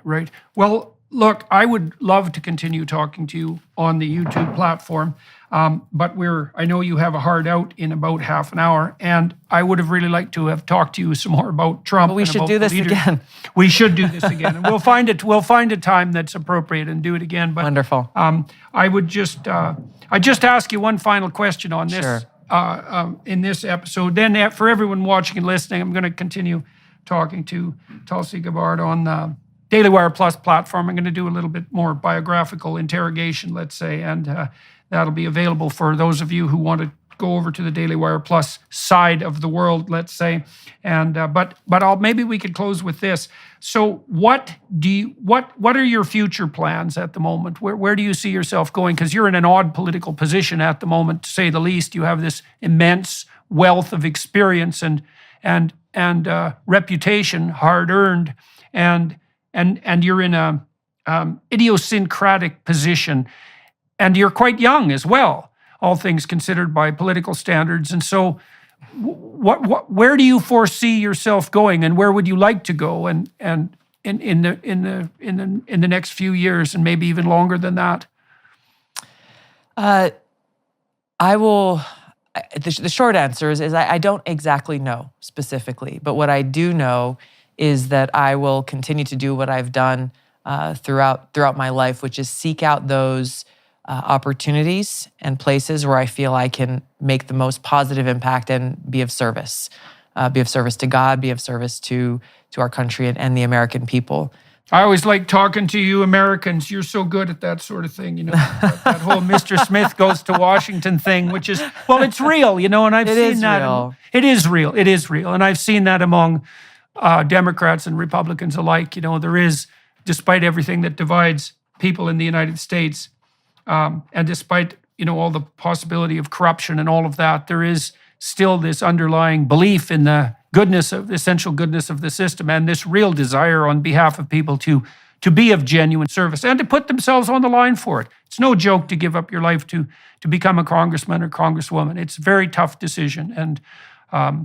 Well, look, I would love to continue talking to you on the YouTube platform, but I know you have a hard out in about half an hour, and I would have really liked to have talked to you some more about Trump. Well, we should do this again. We should do this again, and we'll find a time that's appropriate and do it again. But wonderful. I would just ask you one final question on this. Sure. In this episode. Then for everyone watching and listening, I'm going to continue talking to Tulsi Gabbard on the DailyWire Plus platform. I'm going to do a little bit more biographical interrogation, let's say, and that'll be available for those of you who want to go over to the DailyWire Plus side of the world, let's say. And but maybe we could close with this. So what are your future plans at the moment? Where do you see yourself going? Because you're in an odd political position at the moment, to say the least. You have this immense wealth of experience and reputation, hard earned, and you're in a idiosyncratic position, and you're quite young as well, all things considered by political standards. And so, where do you foresee yourself going, and where would you like to go, and in the next few years, and maybe even longer than that? I will. The short answer is I don't exactly know specifically, but what I do know is that I will continue to do what I've done throughout my life, which is seek out those opportunities and places where I feel I can make the most positive impact and be of service to God, be of service to our country and the American people. I always like talking to you Americans. You're so good at that sort of thing, that whole Mr. Smith goes to Washington thing, which is, well, it's real, and I've seen that. Real. It is real. And I've seen that among Democrats and Republicans alike. There is, despite everything that divides people in the United States, and despite, all the possibility of corruption and all of that, there is still this underlying belief in the essential goodness of the system, and this real desire on behalf of people to be of genuine service and to put themselves on the line for it. It's no joke to give up your life to become a congressman or congresswoman. It's a very tough decision, and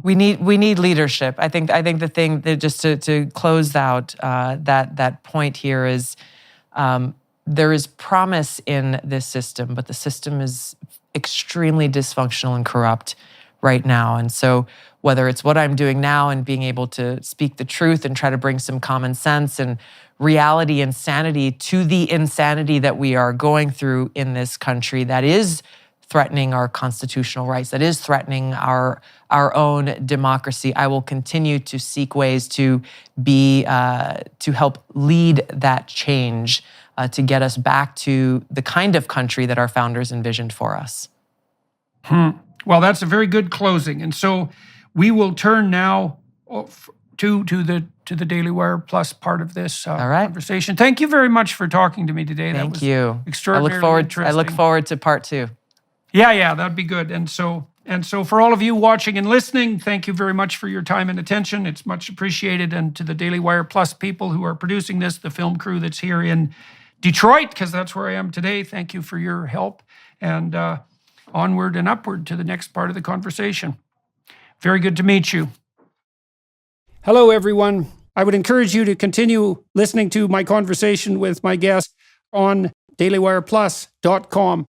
we need leadership. I think the thing that just to close out that point here is there is promise in this system, but the system is extremely dysfunctional and corrupt right now. And so whether it's what I'm doing now and being able to speak the truth and try to bring some common sense and reality and sanity to the insanity that we are going through in this country that is threatening our constitutional rights, that is threatening our own democracy, I will continue to seek ways to help lead that change to get us back to the kind of country that our founders envisioned for us. Well, that's a very good closing. And so we will turn now to the Daily Wire Plus part of this All right. conversation. Thank you very much for talking to me today. Thank you. Extraordinarily interesting. I look forward to part 2. Yeah, that'd be good. And so for all of you watching and listening, thank you very much for your time and attention. It's much appreciated. And to the Daily Wire Plus people who are producing this, the film crew that's here in Detroit, because that's where I am today, thank you for your help. And onward and upward to the next part of the conversation. Very good to meet you. Hello, everyone. I would encourage you to continue listening to my conversation with my guest on DailyWirePlus.com.